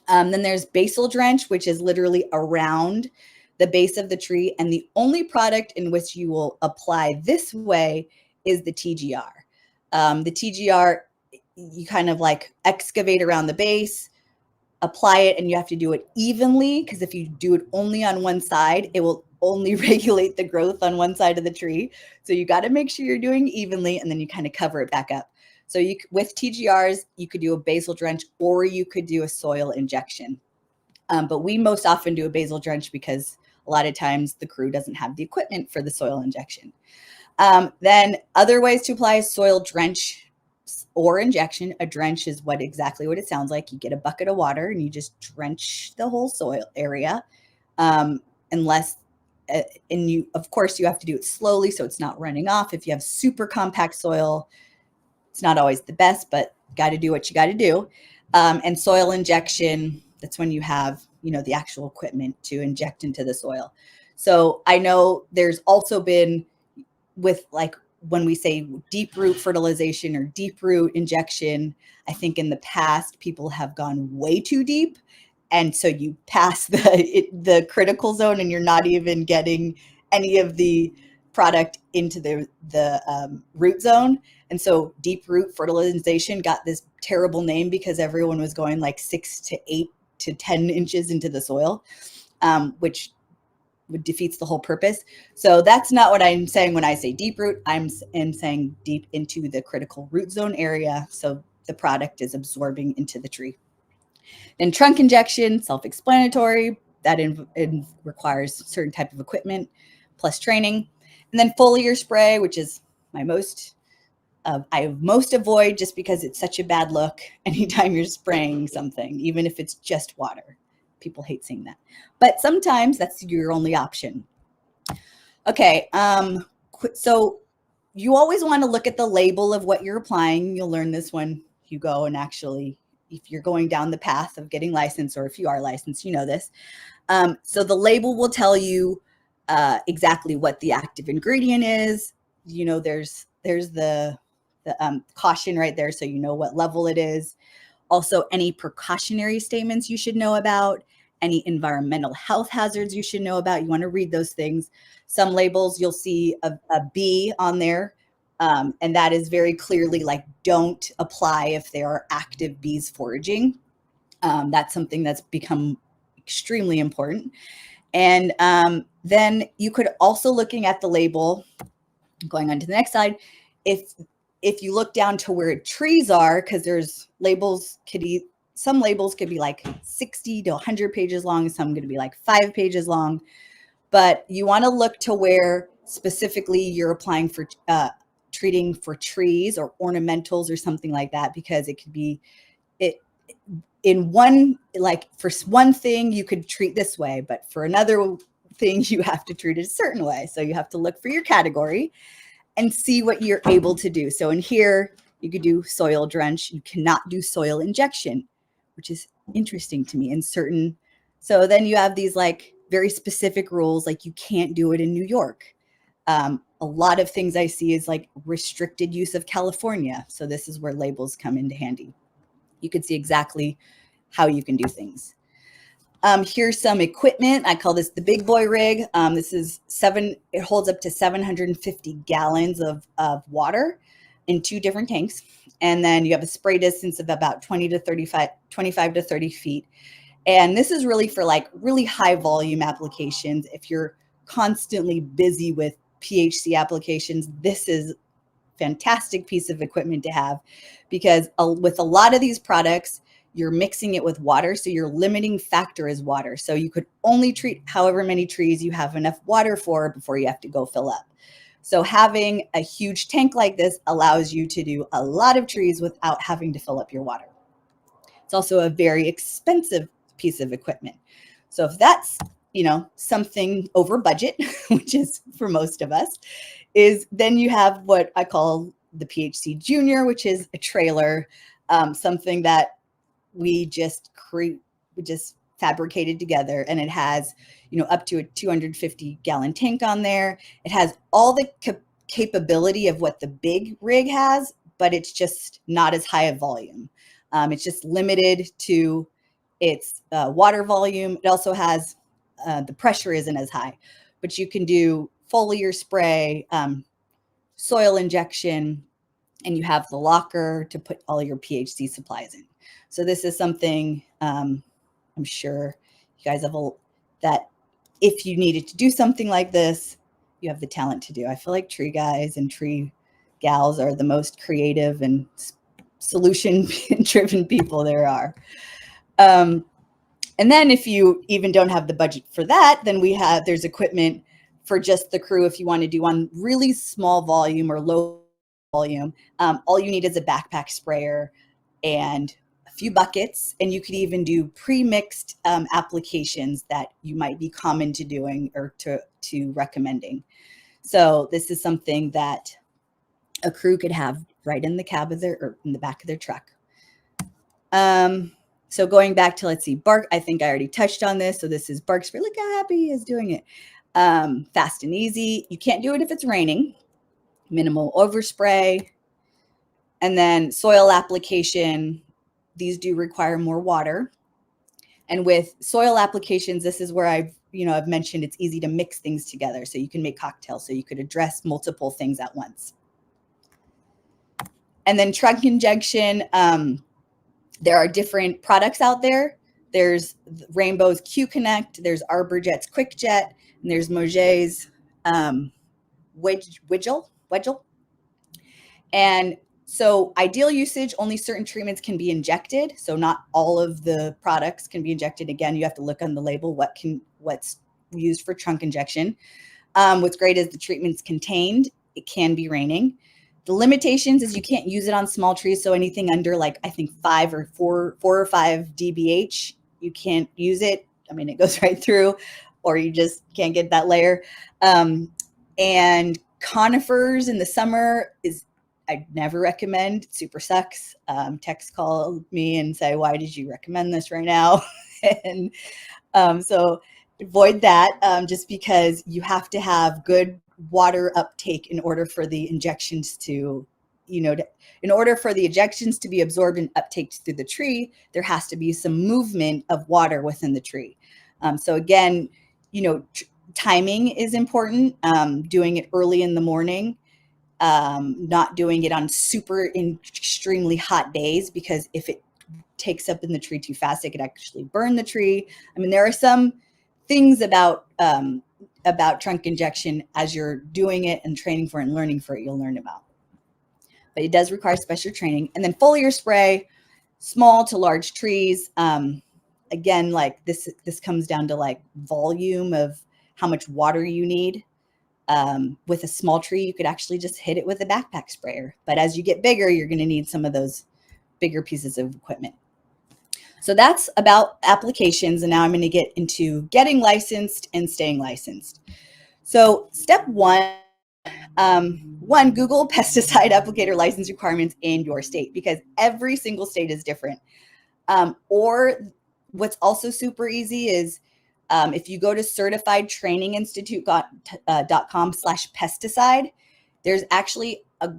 Then there's basal drench, which is literally around the base of the tree. And the only product in which you will apply this way is the TGR. The TGR, you kind of like excavate around the base, apply it, and you have to do it evenly, because if you do it only on one side, it will only regulate the growth on one side of the tree. So you got to make sure you're doing evenly, and then you kind of cover it back up. So with TGRs, you could do a basal drench, or you could do a soil injection. But we most often do a basal drench because a lot of times the crew doesn't have the equipment for the soil injection. Then other ways to apply soil drench or injection. A drench is exactly what it sounds like. You get a bucket of water and you just drench the whole soil area. Of course, you have to do it slowly so it's not running off. If you have super compact soil, It's not always the best, but got to do what you got to do. And soil injection, that's when you have, the actual equipment to inject into the soil. So I know there's also been with like when we say deep root fertilization or deep root injection, I think in the past people have gone way too deep. And so you pass the critical zone and you're not even getting any of the product into the root zone. And so deep root fertilization got this terrible name because everyone was going like 6 to 8 to 10 inches into the soil, which defeats the whole purpose. So that's not what I'm saying when I say deep root. I'm saying deep into the critical root zone area. So the product is absorbing into the tree. Then trunk injection, self-explanatory. That requires certain type of equipment plus training. And then foliar spray, which is I most avoid just because it's such a bad look anytime you're spraying something, even if it's just water. People hate seeing that. But sometimes that's your only option. Okay, so you always want to look at the label of what you're applying. You'll learn this when you go and actually, if you're going down the path of getting licensed, or if you are licensed, you know this. So the label will tell you exactly what the active ingredient is. There's the caution right there, so you know what level it is. Also, any precautionary statements you should know about, any environmental health hazards you should know about. You want to read those things. Some labels, you'll see a B on there, and that is very clearly like, don't apply if there are active bees foraging. That's something that's become extremely important. And then you could also, looking at the label, going on to the next slide, if you look down to where trees are, because there's labels, some labels could be like 60 to 100 pages long, some going to be like 5 pages long, but you want to look to where specifically you're applying for treating for trees or ornamentals or something like that, because it could be in one, like for one thing you could treat this way, but for another thing you have to treat it a certain way. So you have to look for your category and see what you're able to do. So in here, you could do soil drench. You cannot do soil injection, which is interesting to me in certain. So then you have these like very specific rules, like you can't do it in New York. A lot of things I see is like restricted use of California. So this is where labels come into handy. You can see exactly how you can do things. Here's some equipment. I call this the big boy rig. This is it holds up to 750 gallons of water in 2 different tanks. And then you have a spray distance of about 25 to 30 feet. And this is really for like really high volume applications. If you're constantly busy with PHC applications, this is fantastic piece of equipment to have, because with a lot of these products, you're mixing it with water. So your limiting factor is water. So you could only treat however many trees you have enough water for before you have to go fill up. So having a huge tank like this allows you to do a lot of trees without having to fill up your water. It's also a very expensive piece of equipment. So if that's, something over budget, which is for most of us, is then you have what I call the PHC Junior, which is a trailer, something that we just fabricated together, and it has, up to a 250 gallon tank on there. It has all the capability of what the big rig has, but it's just not as high a volume. It's just limited to its water volume. It also has the pressure isn't as high, but you can do foliar spray, soil injection, and you have the locker to put all your PHC supplies in. So this is something I'm sure you guys have that if you needed to do something like this, you have the talent to do. I feel like tree guys and tree gals are the most creative and solution-driven people there are. And then if you even don't have the budget for that, then there's equipment for just the crew. If you want to do on really small volume or low volume, all you need is a backpack sprayer and a few buckets, and you could even do pre-mixed applications that you might be common to doing or to recommending. So this is something that a crew could have right in the cab of their, or in the back of their truck. So going back to, let's see, bark, I think I already touched on this. So this is bark spray. Look how happy he is doing it. Fast and easy. You can't do it if it's raining. Minimal overspray. And then soil application. These do require more water. And with soil applications, this is where I've mentioned it's easy to mix things together. So you can make cocktails. So you could address multiple things at once. And then trunk injection. There are different products out there. There's Rainbow's Q-Connect, there's ArborJet's QuickJet, and there's Moget's Wedgel. And so ideal usage, only certain treatments can be injected. So not all of the products can be injected. Again, you have to look on the label what's used for trunk injection. What's great is the treatment's contained. It can be raining. The limitations is you can't use it on small trees. So anything under, like, I think 4 or 5 dBH, you can't use it. I mean, it goes right through, or you just can't get that layer. And conifers in the summer I never recommend. It super sucks. Techs call me and say, why did you recommend this right now? And so avoid that, just because you have to have good water uptake in order for the injections to, in order for the injections to be absorbed and uptaked through the tree, there has to be some movement of water within the tree. So again, timing is important. Doing it early in the morning, not doing it on extremely hot days, because if it takes up in the tree too fast, it could actually burn the tree. I mean, there are some things about trunk injection as you're doing it and training for it and learning for it, you'll learn about. But it does require special training. And then foliar spray, small to large trees. Again, like this comes down to like volume of how much water you need. With a small tree, you could actually just hit it with a backpack sprayer. But as you get bigger, you're going to need some of those bigger pieces of equipment. So that's about applications. And now I'm going to get into getting licensed and staying licensed. So step one, Google pesticide applicator license requirements in your state, because every single state is different. Or what's also super easy is if you go to certifiedtraininginstitute.com/pesticide, there's actually a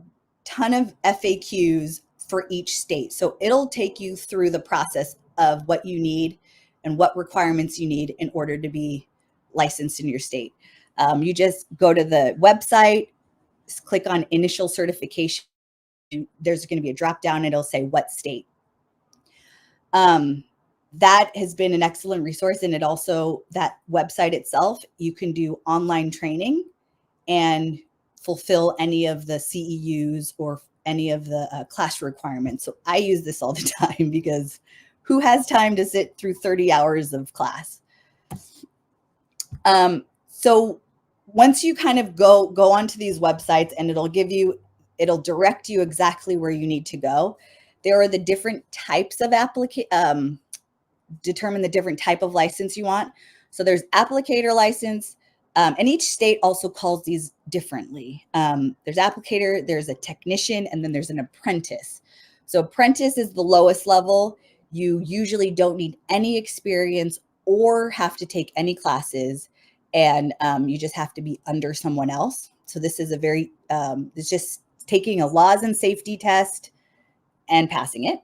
ton of FAQs for each state. So it'll take you through the process of what you need and what requirements you need in order to be licensed in your state. You just go to the website, click on initial certification. There's going to be a drop down. It'll say what state. That has been an excellent resource. And it also, that website itself, you can do online training and fulfill any of the CEUs or any of the class requirements. So I use this all the time, because who has time to sit through 30 hours of class? So once you kind of go onto these websites, and it'll direct you exactly where you need to go. There are the different types of determine the different type of license you want. So there's applicator license, and each state also calls these differently. There's applicator, there's a technician, and then there's an apprentice. So apprentice is the lowest level. You usually don't need any experience or have to take any classes, and you just have to be under someone else. So this is it's just taking a laws and safety test and passing it.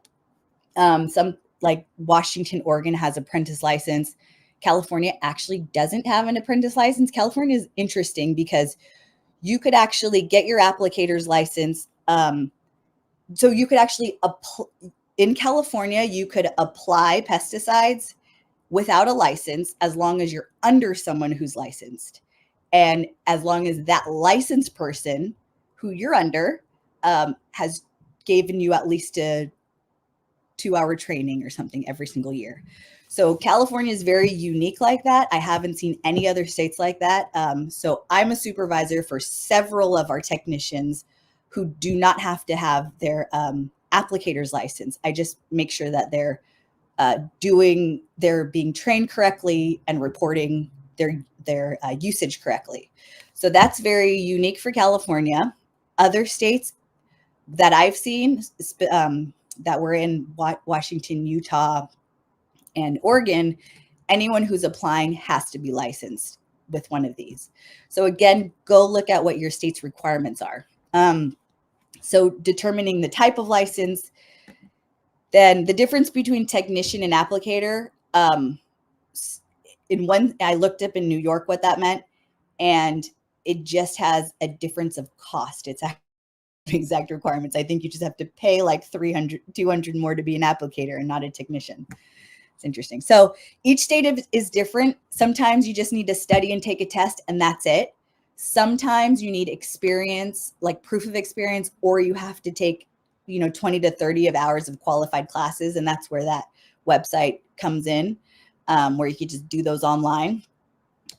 Some, like Washington, Oregon has apprentice license. California actually doesn't have an apprentice license. California is interesting because you could actually get your applicator's license. So you could actually, in California, you could apply pesticides without a license as long as you're under someone who's licensed. And as long as that licensed person who you're under has given you at least a 2-hour training or something every single year. So California is very unique like that. I haven't seen any other states like that. So I'm a supervisor for several of our technicians who do not have to have their applicator's license. I just make sure that they're being trained correctly and reporting their usage correctly. So that's very unique for California. Other states, that I've seen that were in Washington, Utah, and Oregon, anyone who's applying has to be licensed with one of these. So again, go look at what your state's requirements are. So determining the type of license, then the difference between technician and applicator. In one, I looked up in New York what that meant, and it just has a difference of cost. It's actually exact requirements. I think you just have to pay like 300, 200 more to be an applicator and not a technician. It's interesting. So each state is different. Sometimes you just need to study and take a test and that's it. Sometimes you need experience, like proof of experience, or you have to take, 20 to 30 of hours of qualified classes. And that's where that website comes in, where you could just do those online.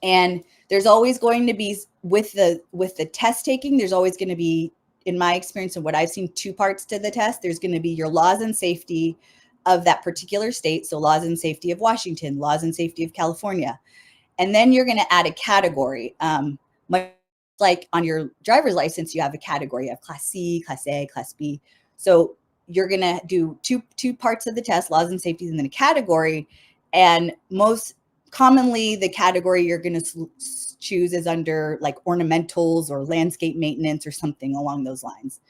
And there's always going to be, with the test taking, there's always going to be, in my experience and what I've seen, two parts to the test. There's going to be your laws and safety of that particular state. So laws and safety of Washington, laws and safety of California. And then you're going to add a category. Much like on your driver's license, you have a category. You have Class C, Class A, Class B. So you're going to do two parts of the test, laws and safety, and then a category. And most commonly, the category you're going to choose is under like ornamentals or landscape maintenance or something along those lines.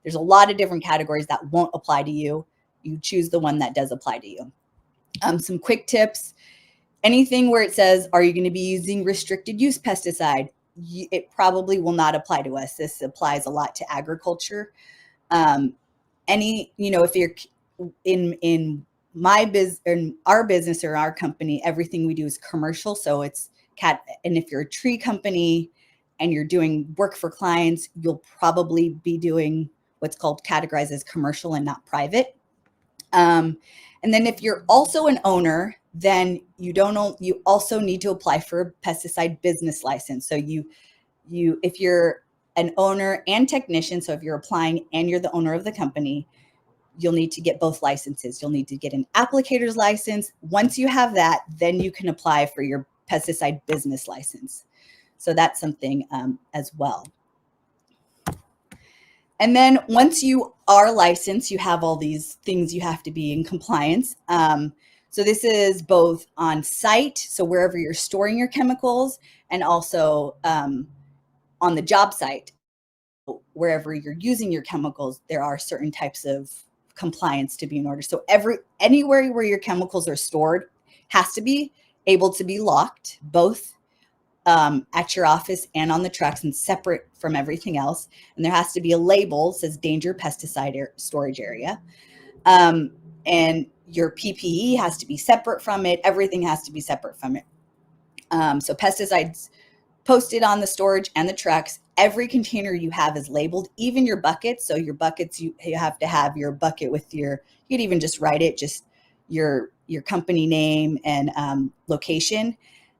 There's a lot of different categories that won't apply to you. You choose the one that does apply to you. Some quick tips. Anything where it says, are you going to be using restricted use pesticide? It probably will not apply to us. This applies a lot to agriculture. If you're in my business, in our business or our company, everything we do is commercial. So it's and if you're a tree company and you're doing work for clients, you'll probably be doing what's called categorized as commercial and not private. And then if you're also an owner, then you also need to apply for a pesticide business license. So if you're an owner and technician, so if you're applying and you're the owner of the company, you'll need to get both licenses. You'll need to get an applicator's license. Once you have that, then you can apply for your pesticide business license. So that's something as well. And then once you are licensed, you have all these things you have to be in compliance. So this is both on site, so wherever you're storing your chemicals, and also on the job site, wherever you're using your chemicals, there are certain types of compliance to be in order. So anywhere where your chemicals are stored has to be able to be locked, both at your office and on the trucks, and separate from everything else. And there has to be a label that says danger pesticide storage area. And your PPE has to be separate from it. Everything has to be separate from it. So pesticides posted on the storage and the trucks. Every container you have is labeled, even your buckets. So your buckets, you have to have your bucket with you could even just write it, just your company name and location.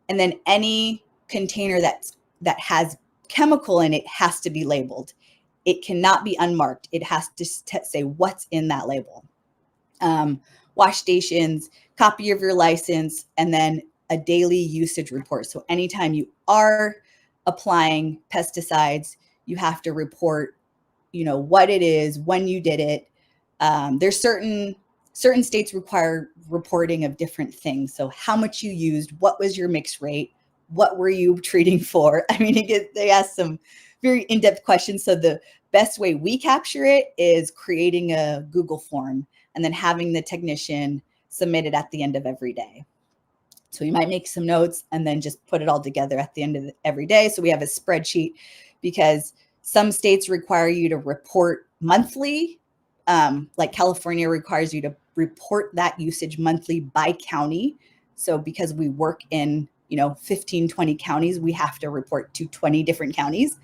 And then any container that has chemical in it has to be labeled. It cannot be unmarked. It has to say what's in that label. Wash stations, copy of your license, and then a daily usage report. So anytime you are applying pesticides, you have to report, what it is, when you did it. There's certain states require reporting of different things. So how much you used, what was your mix rate, what were you treating for? I mean, they ask some very in-depth questions. So the best way we capture it is creating a Google form and then having the technician submit it at the end of every day. So you might make some notes and then just put it all together at the end of every day. So we have a spreadsheet because some states require you to report monthly. Like California requires you to report that usage monthly by county. So because we work in, 15, 20 counties, we have to report to 20 different counties.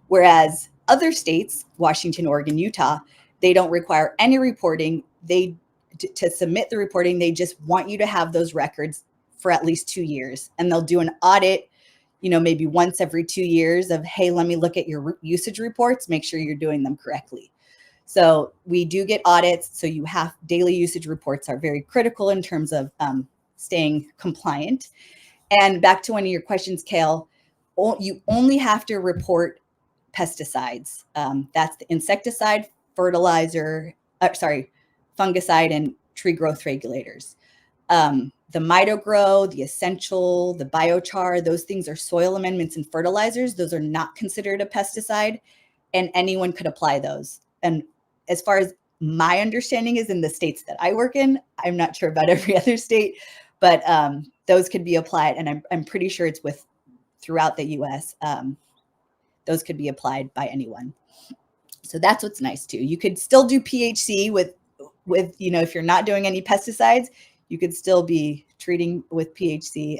Whereas other states, Washington, Oregon, Utah, they don't require any reporting. To submit the reporting, they just want you to have those records for at least 2 years. And they'll do an audit, maybe once every 2 years of, hey, let me look at your usage reports, make sure you're doing them correctly. So we do get audits. So you have daily usage reports are very critical in terms of staying compliant. And back to one of your questions, Kale, you only have to report pesticides. That's the insecticide, fungicide and tree growth regulators. The Mitogrow, the Essential, the Biochar, those things are soil amendments and fertilizers. Those are not considered a pesticide, and anyone could apply those. And as far as my understanding is in the states that I work in, I'm not sure about every other state, but those could be applied, and I'm pretty sure it's throughout the U.S. Those could be applied by anyone. So that's what's nice too. You could still do PHC with if you're not doing any pesticides, you could still be treating with PHC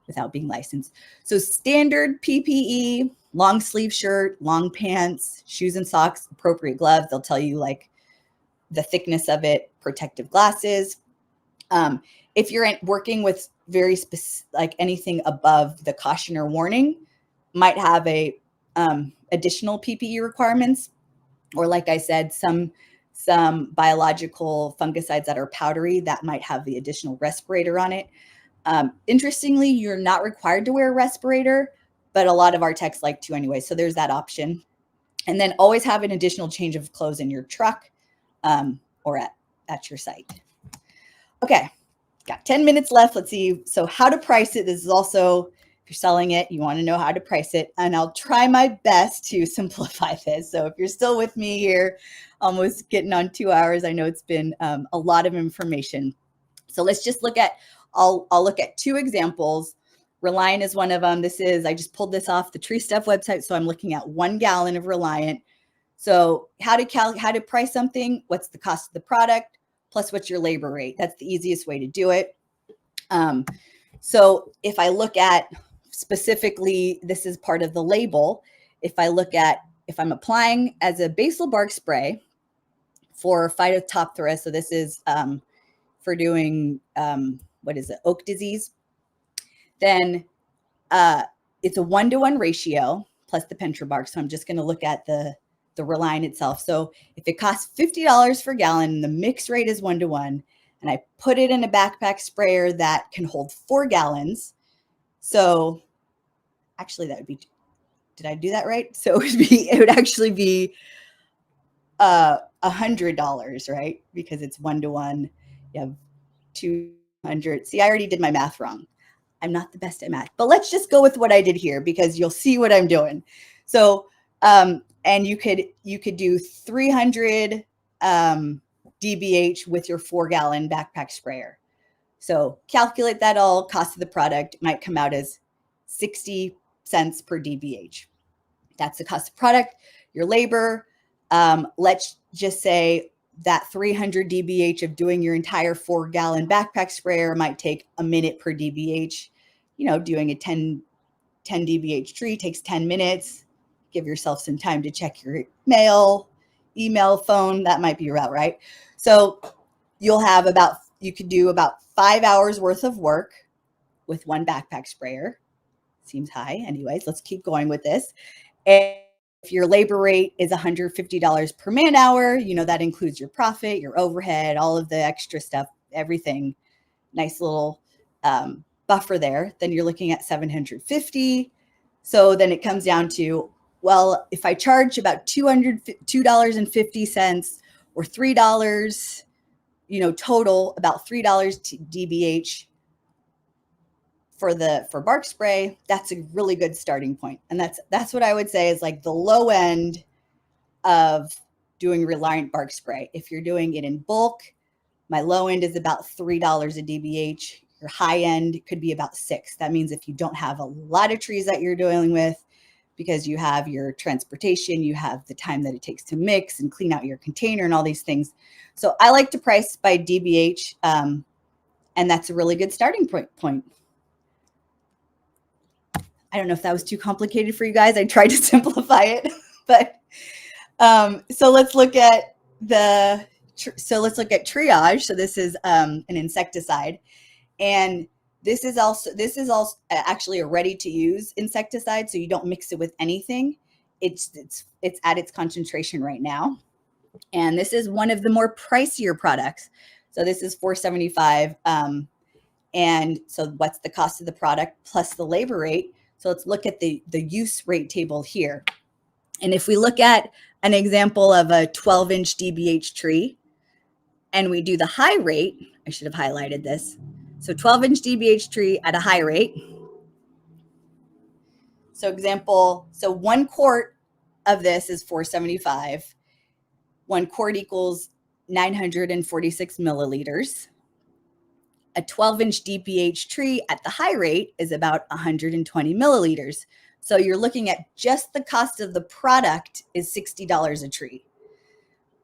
without being licensed. So standard PPE, long sleeve shirt, long pants, shoes and socks, appropriate gloves. They'll tell you like the thickness of it, protective glasses. If you're working with very specific, like anything above the caution or warning, might have a additional PPE requirements, or like I said, some biological fungicides that are powdery that might have the additional respirator on it. Interestingly, you're not required to wear a respirator, but a lot of our techs like to anyway. So there's that option. And then always have an additional change of clothes in your truck or at your site. Okay, got 10 minutes left. Let's see. So how to price it. This is also, if you're selling it, you want to know how to price it. And I'll try my best to simplify this. So if you're still with me here, almost getting on 2 hours, I know it's been a lot of information. So let's just look at, I'll look at 2 examples. Reliant is one of them. I just pulled this off the Tree Stuff website. So I'm looking at 1 gallon of Reliant. So how to price something, what's the cost of the product, plus what's your labor rate. That's the easiest way to do it. So if I look at specifically, this is part of the label. If I'm applying as a basal bark spray for Phytophthora, so this is for doing, oak disease, then it's a 1-to-1 ratio plus the Pentrabark. So I'm just going to look at the Reliant itself. So if it costs $50 per gallon and the mix rate is 1-to-1, and I put it in a backpack sprayer that can hold 4 gallons. So actually that would be, did I do that right? So it would actually be $100, right? Because it's 1-to-1. You have 200. See, I already did my math wrong. I'm not the best at math, but let's just go with what I did here because you'll see what I'm doing. So, and you could do 300 dBH with your 4-gallon backpack sprayer. So calculate that all, cost of the product might come out as 60 cents per dBH. That's the cost of product, your labor. Let's just say that 300 dBH of doing your entire 4-gallon backpack sprayer might take a minute per dBH. Doing a 10 dBH tree takes 10 minutes. Give yourself some time to check your mail, email, phone. That might be about right. So you could do about 5 hours worth of work with 1 backpack sprayer. Seems high. Anyways, let's keep going with this. And if your labor rate is $150 per man hour, that includes your profit, your overhead, all of the extra stuff, everything. Nice little buffer there. Then you're looking at $750. So then it comes down to, well, if I charge about $2.50 or $3, total about $3 to dBH for bark spray, that's a really good starting point. And that's what I would say is like the low end of doing Reliant bark spray. If you're doing it in bulk, my low end is about $3 a dBH. Your high end could be about $6. That means if you don't have a lot of trees that you're dealing with, because you have your transportation, you have the time that it takes to mix and clean out your container and all these things. So I like to price by dBH, and that's a really good starting point. I don't know if that was too complicated for you guys. I tried to simplify it, but so let's look at triage. So this is an insecticide, and this is also actually a ready to use insecticide. So you don't mix it with anything. It's at its concentration right now. And this is one of the more pricier products. So this is $4.75. And so what's the cost of the product plus the labor rate? So let's look at the use rate table here. And if we look at an example of a 12-inch DBH tree, and we do the high rate, I should have highlighted this. So 12-inch DBH tree at a high rate. So 1 quart of this is 475. 1 quart equals 946 milliliters. A 12-inch DBH tree at the high rate is about 120 milliliters. So you're looking at just the cost of the product is $60 a tree.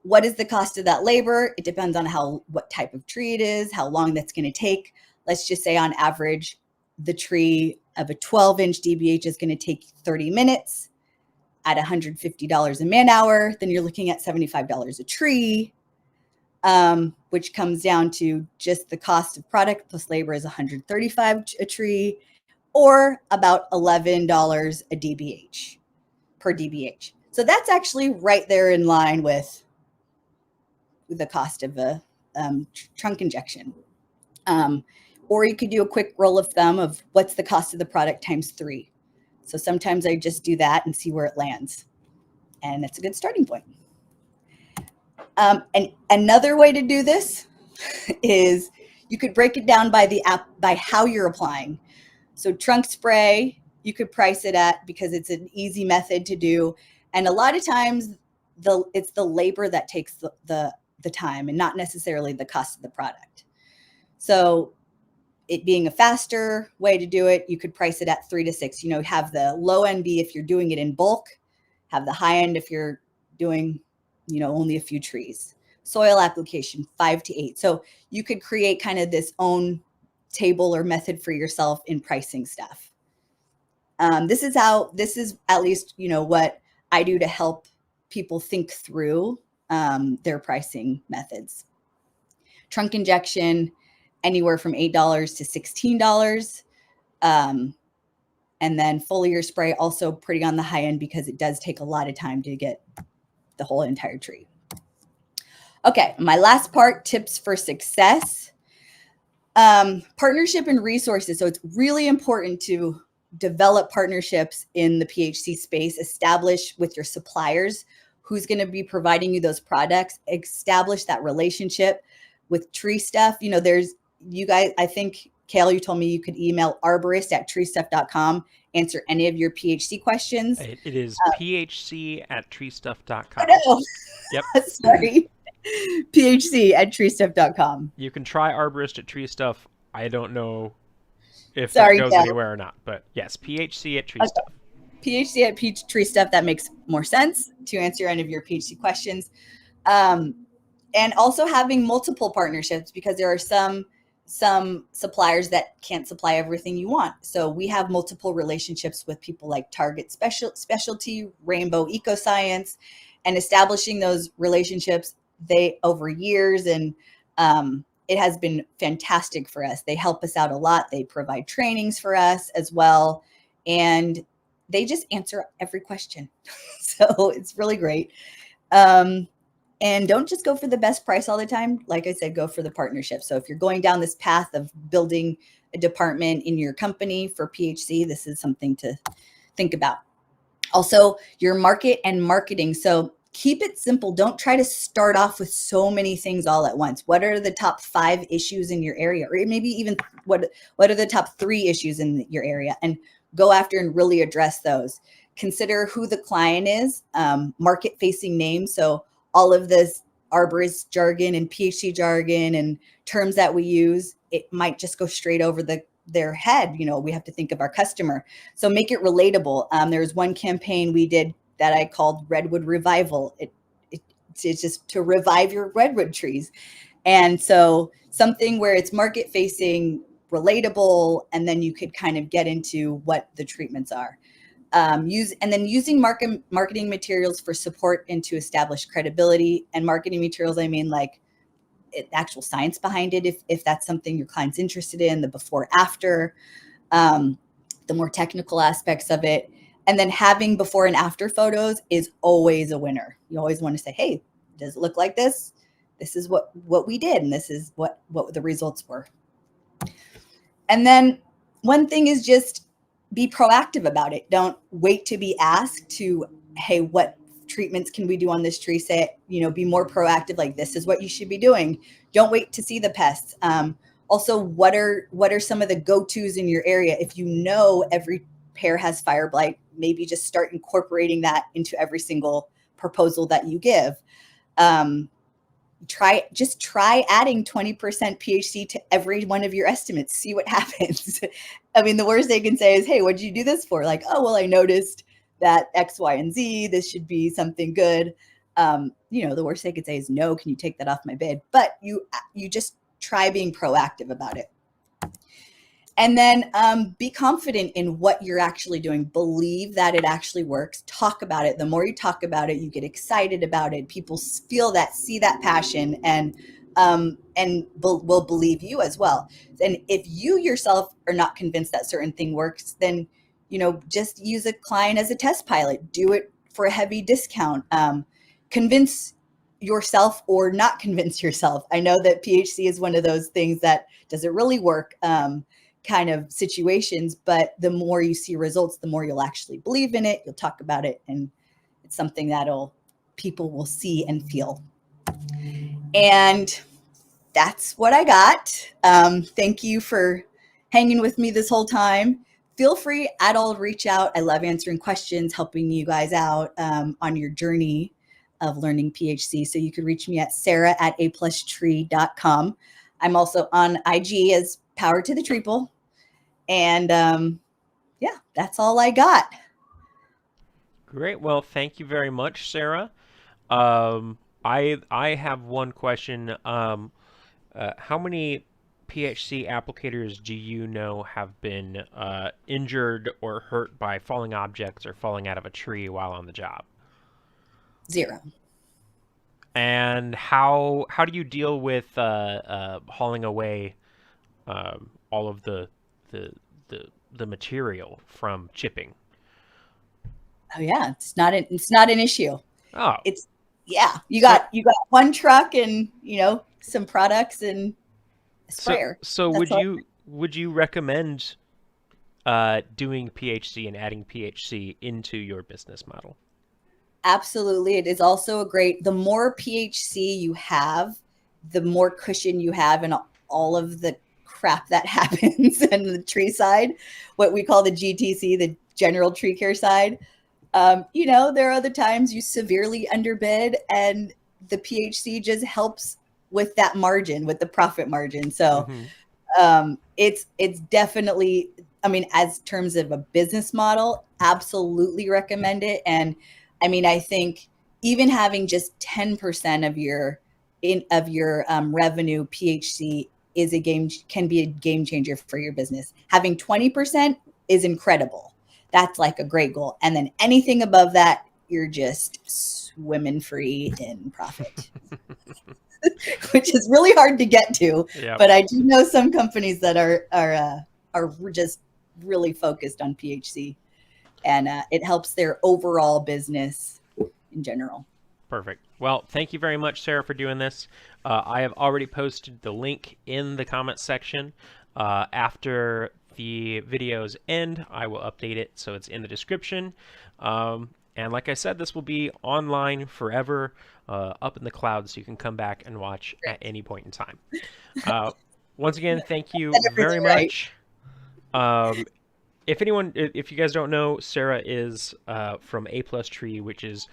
What is the cost of that labor? It depends on what type of tree it is, how long that's going to take. Let's just say on average, the tree of a 12-inch DBH is going to take 30 minutes at $150 a man hour. Then you're looking at $75 a tree, which comes down to just the cost of product plus labor is $135 a tree, or about $11 a DBH per DBH. So that's actually right there in line with the cost of a trunk injection. Or you could do a quick rule of thumb of what's the cost of the product times 3. So sometimes I just do that and see where it lands. And that's a good starting point. And another way to do this is you could break it down by how you're applying. So trunk spray, you could price it at, because it's an easy method to do. And a lot of times it's the labor that takes the time and not necessarily the cost of the product. So it being a faster way to do it, you could price it at 3 to 6. Have the low end be if you're doing it in bulk, have the high end if you're doing, only a few trees. Soil application, 5 to 8. So you could create kind of this own table or method for yourself in pricing stuff. This is at least, what I do to help people think through their pricing methods. Trunk injection, anywhere from $8 to $16. And then foliar spray, also pretty on the high end because it does take a lot of time to get the whole entire tree. Okay, my last part, tips for success. Partnership and resources. So it's really important to develop partnerships in the PHC space, establish with your suppliers who's going to be providing you those products, establish that relationship with tree stuff. You guys, I think, Kale, you told me you could email arborist@treestuff.com, answer any of your PHC questions. It is phc@treestuff.com. Oh, no. Yep. Sorry. phc@treestuff.com. You can try arborist@treestuff. I don't know if Sorry, that goes Kale. anywhere or not, but yes, phc@treestuff. Okay. phc@treestuff, that makes more sense to answer any of your PHC questions. And also having multiple partnerships, because there are some suppliers that can't supply everything you want. So we have multiple relationships with people like Target Specialty, Rainbow Ecoscience, and establishing those relationships over years. And it has been fantastic for us. They help us out a lot. They provide trainings for us as well. And they just answer every question. So it's really great. And don't just go for the best price all the time. Like I said, go for the partnership. So if you're going down this path of building a department in your company for PHC, this is something to think about. Also, your market and marketing. So keep it simple. Don't try to start off with so many things all at once. What are the top 5 issues in your area? Or maybe even what are the top 3 issues in your area? And go after and really address those. Consider who the client is, market-facing names. So all of this arborist jargon and PHC jargon and terms that we use, it might just go straight over their head. We have to think of our customer. So make it relatable. There was one campaign we did that I called Redwood Revival. It's just to revive your redwood trees. And so something where it's market-facing, relatable, and then you could kind of get into what the treatments are. Using marketing materials for support and to establish credibility. And marketing materials, I mean like actual science behind it, if that's something your client's interested in, the before after, the more technical aspects of it. And then having before and after photos is always a winner. You always want to say, hey, does it look like this? This is what we did, and this is what the results were. And then one thing is just be proactive about it. Don't wait to be asked to hey, what treatments can we do on this tree? Say, be more proactive. Like, this is what you should be doing. Don't wait to see the pests. Also, what are some of the go-tos in your area? If you know every pear has fire blight, maybe just start incorporating that into every single proposal that you give. Try adding 20% PHC to every one of your estimates. See what happens. I mean, the worst they can say is, hey, what did you do this for? Like, oh, well, I noticed that X, Y, and Z, this should be something good. The worst they could say is, no, can you take that off my bid? But you just try being proactive about it. And then be confident in what you're actually doing. Believe that it actually works. Talk about it. The more you talk about it, you get excited about it. People feel that, see that passion, and will believe you as well. And if you yourself are not convinced that certain thing works, then just use a client as a test pilot. Do it for a heavy discount. Convince yourself or not convince yourself. I know that PHC is one of those things that does it really work kind of situations, but the more you see results, the more you'll actually believe in it. You'll talk about it, and it's something people will see and feel. And that's what I got. Thank you for hanging with me this whole time. Feel free at all to reach out. I love answering questions, helping you guys out on your journey of learning PHC. So you can reach me at sarah@aplustree.com. I'm also on IG as Power to the Treeple. And that's all I got. Great. Well, thank you very much, Sarah. I have one question. How many PHC applicators do you know have been injured or hurt by falling objects or falling out of a tree while on the job? 0. And how do you deal with hauling away all of the material from chipping? Oh yeah, it's not an issue. Oh, you got one truck and some products and a sprayer. So would you recommend doing PHC and adding PHC into your business model? Absolutely. It is also the more PHC you have, the more cushion you have in all of the crap that happens on the tree side, what we call the GTC, the general tree care side. There are other times you severely underbid, and the PHC just helps with that margin, with the profit margin. So it's definitely, as terms of a business model, absolutely recommend it. And I think even having just 10% of your revenue PHC can be a game changer for your business. Having 20% is incredible. That's like a great goal. And then anything above that, you're just swimming free in profit, which is really hard to get to. Yep. But I do know some companies that are just really focused on PHC, and it helps their overall business in general. Perfect. Well, thank you very much, Sarah, for doing this. I have already posted the link in the comments section. After the videos end, I will update it so it's in the description. And like I said, this will be online forever, up in the cloud, so you can come back and watch at any point in time. Once again, thank you very much. If you guys don't know, Sarah is from A+Tree, which is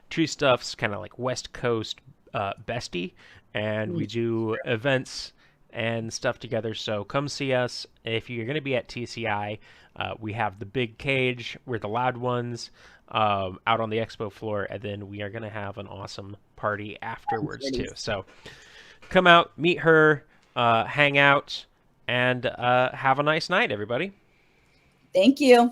Tree Stuff's kind of like West Coast bestie, and we do events and stuff together. So come see us. If you're going to be at TCI, we have the big cage. We're the loud ones out on the expo floor, and then we are going to have an awesome party afterwards too. So come out, meet her, hang out, and have a nice night, everybody. Thank you.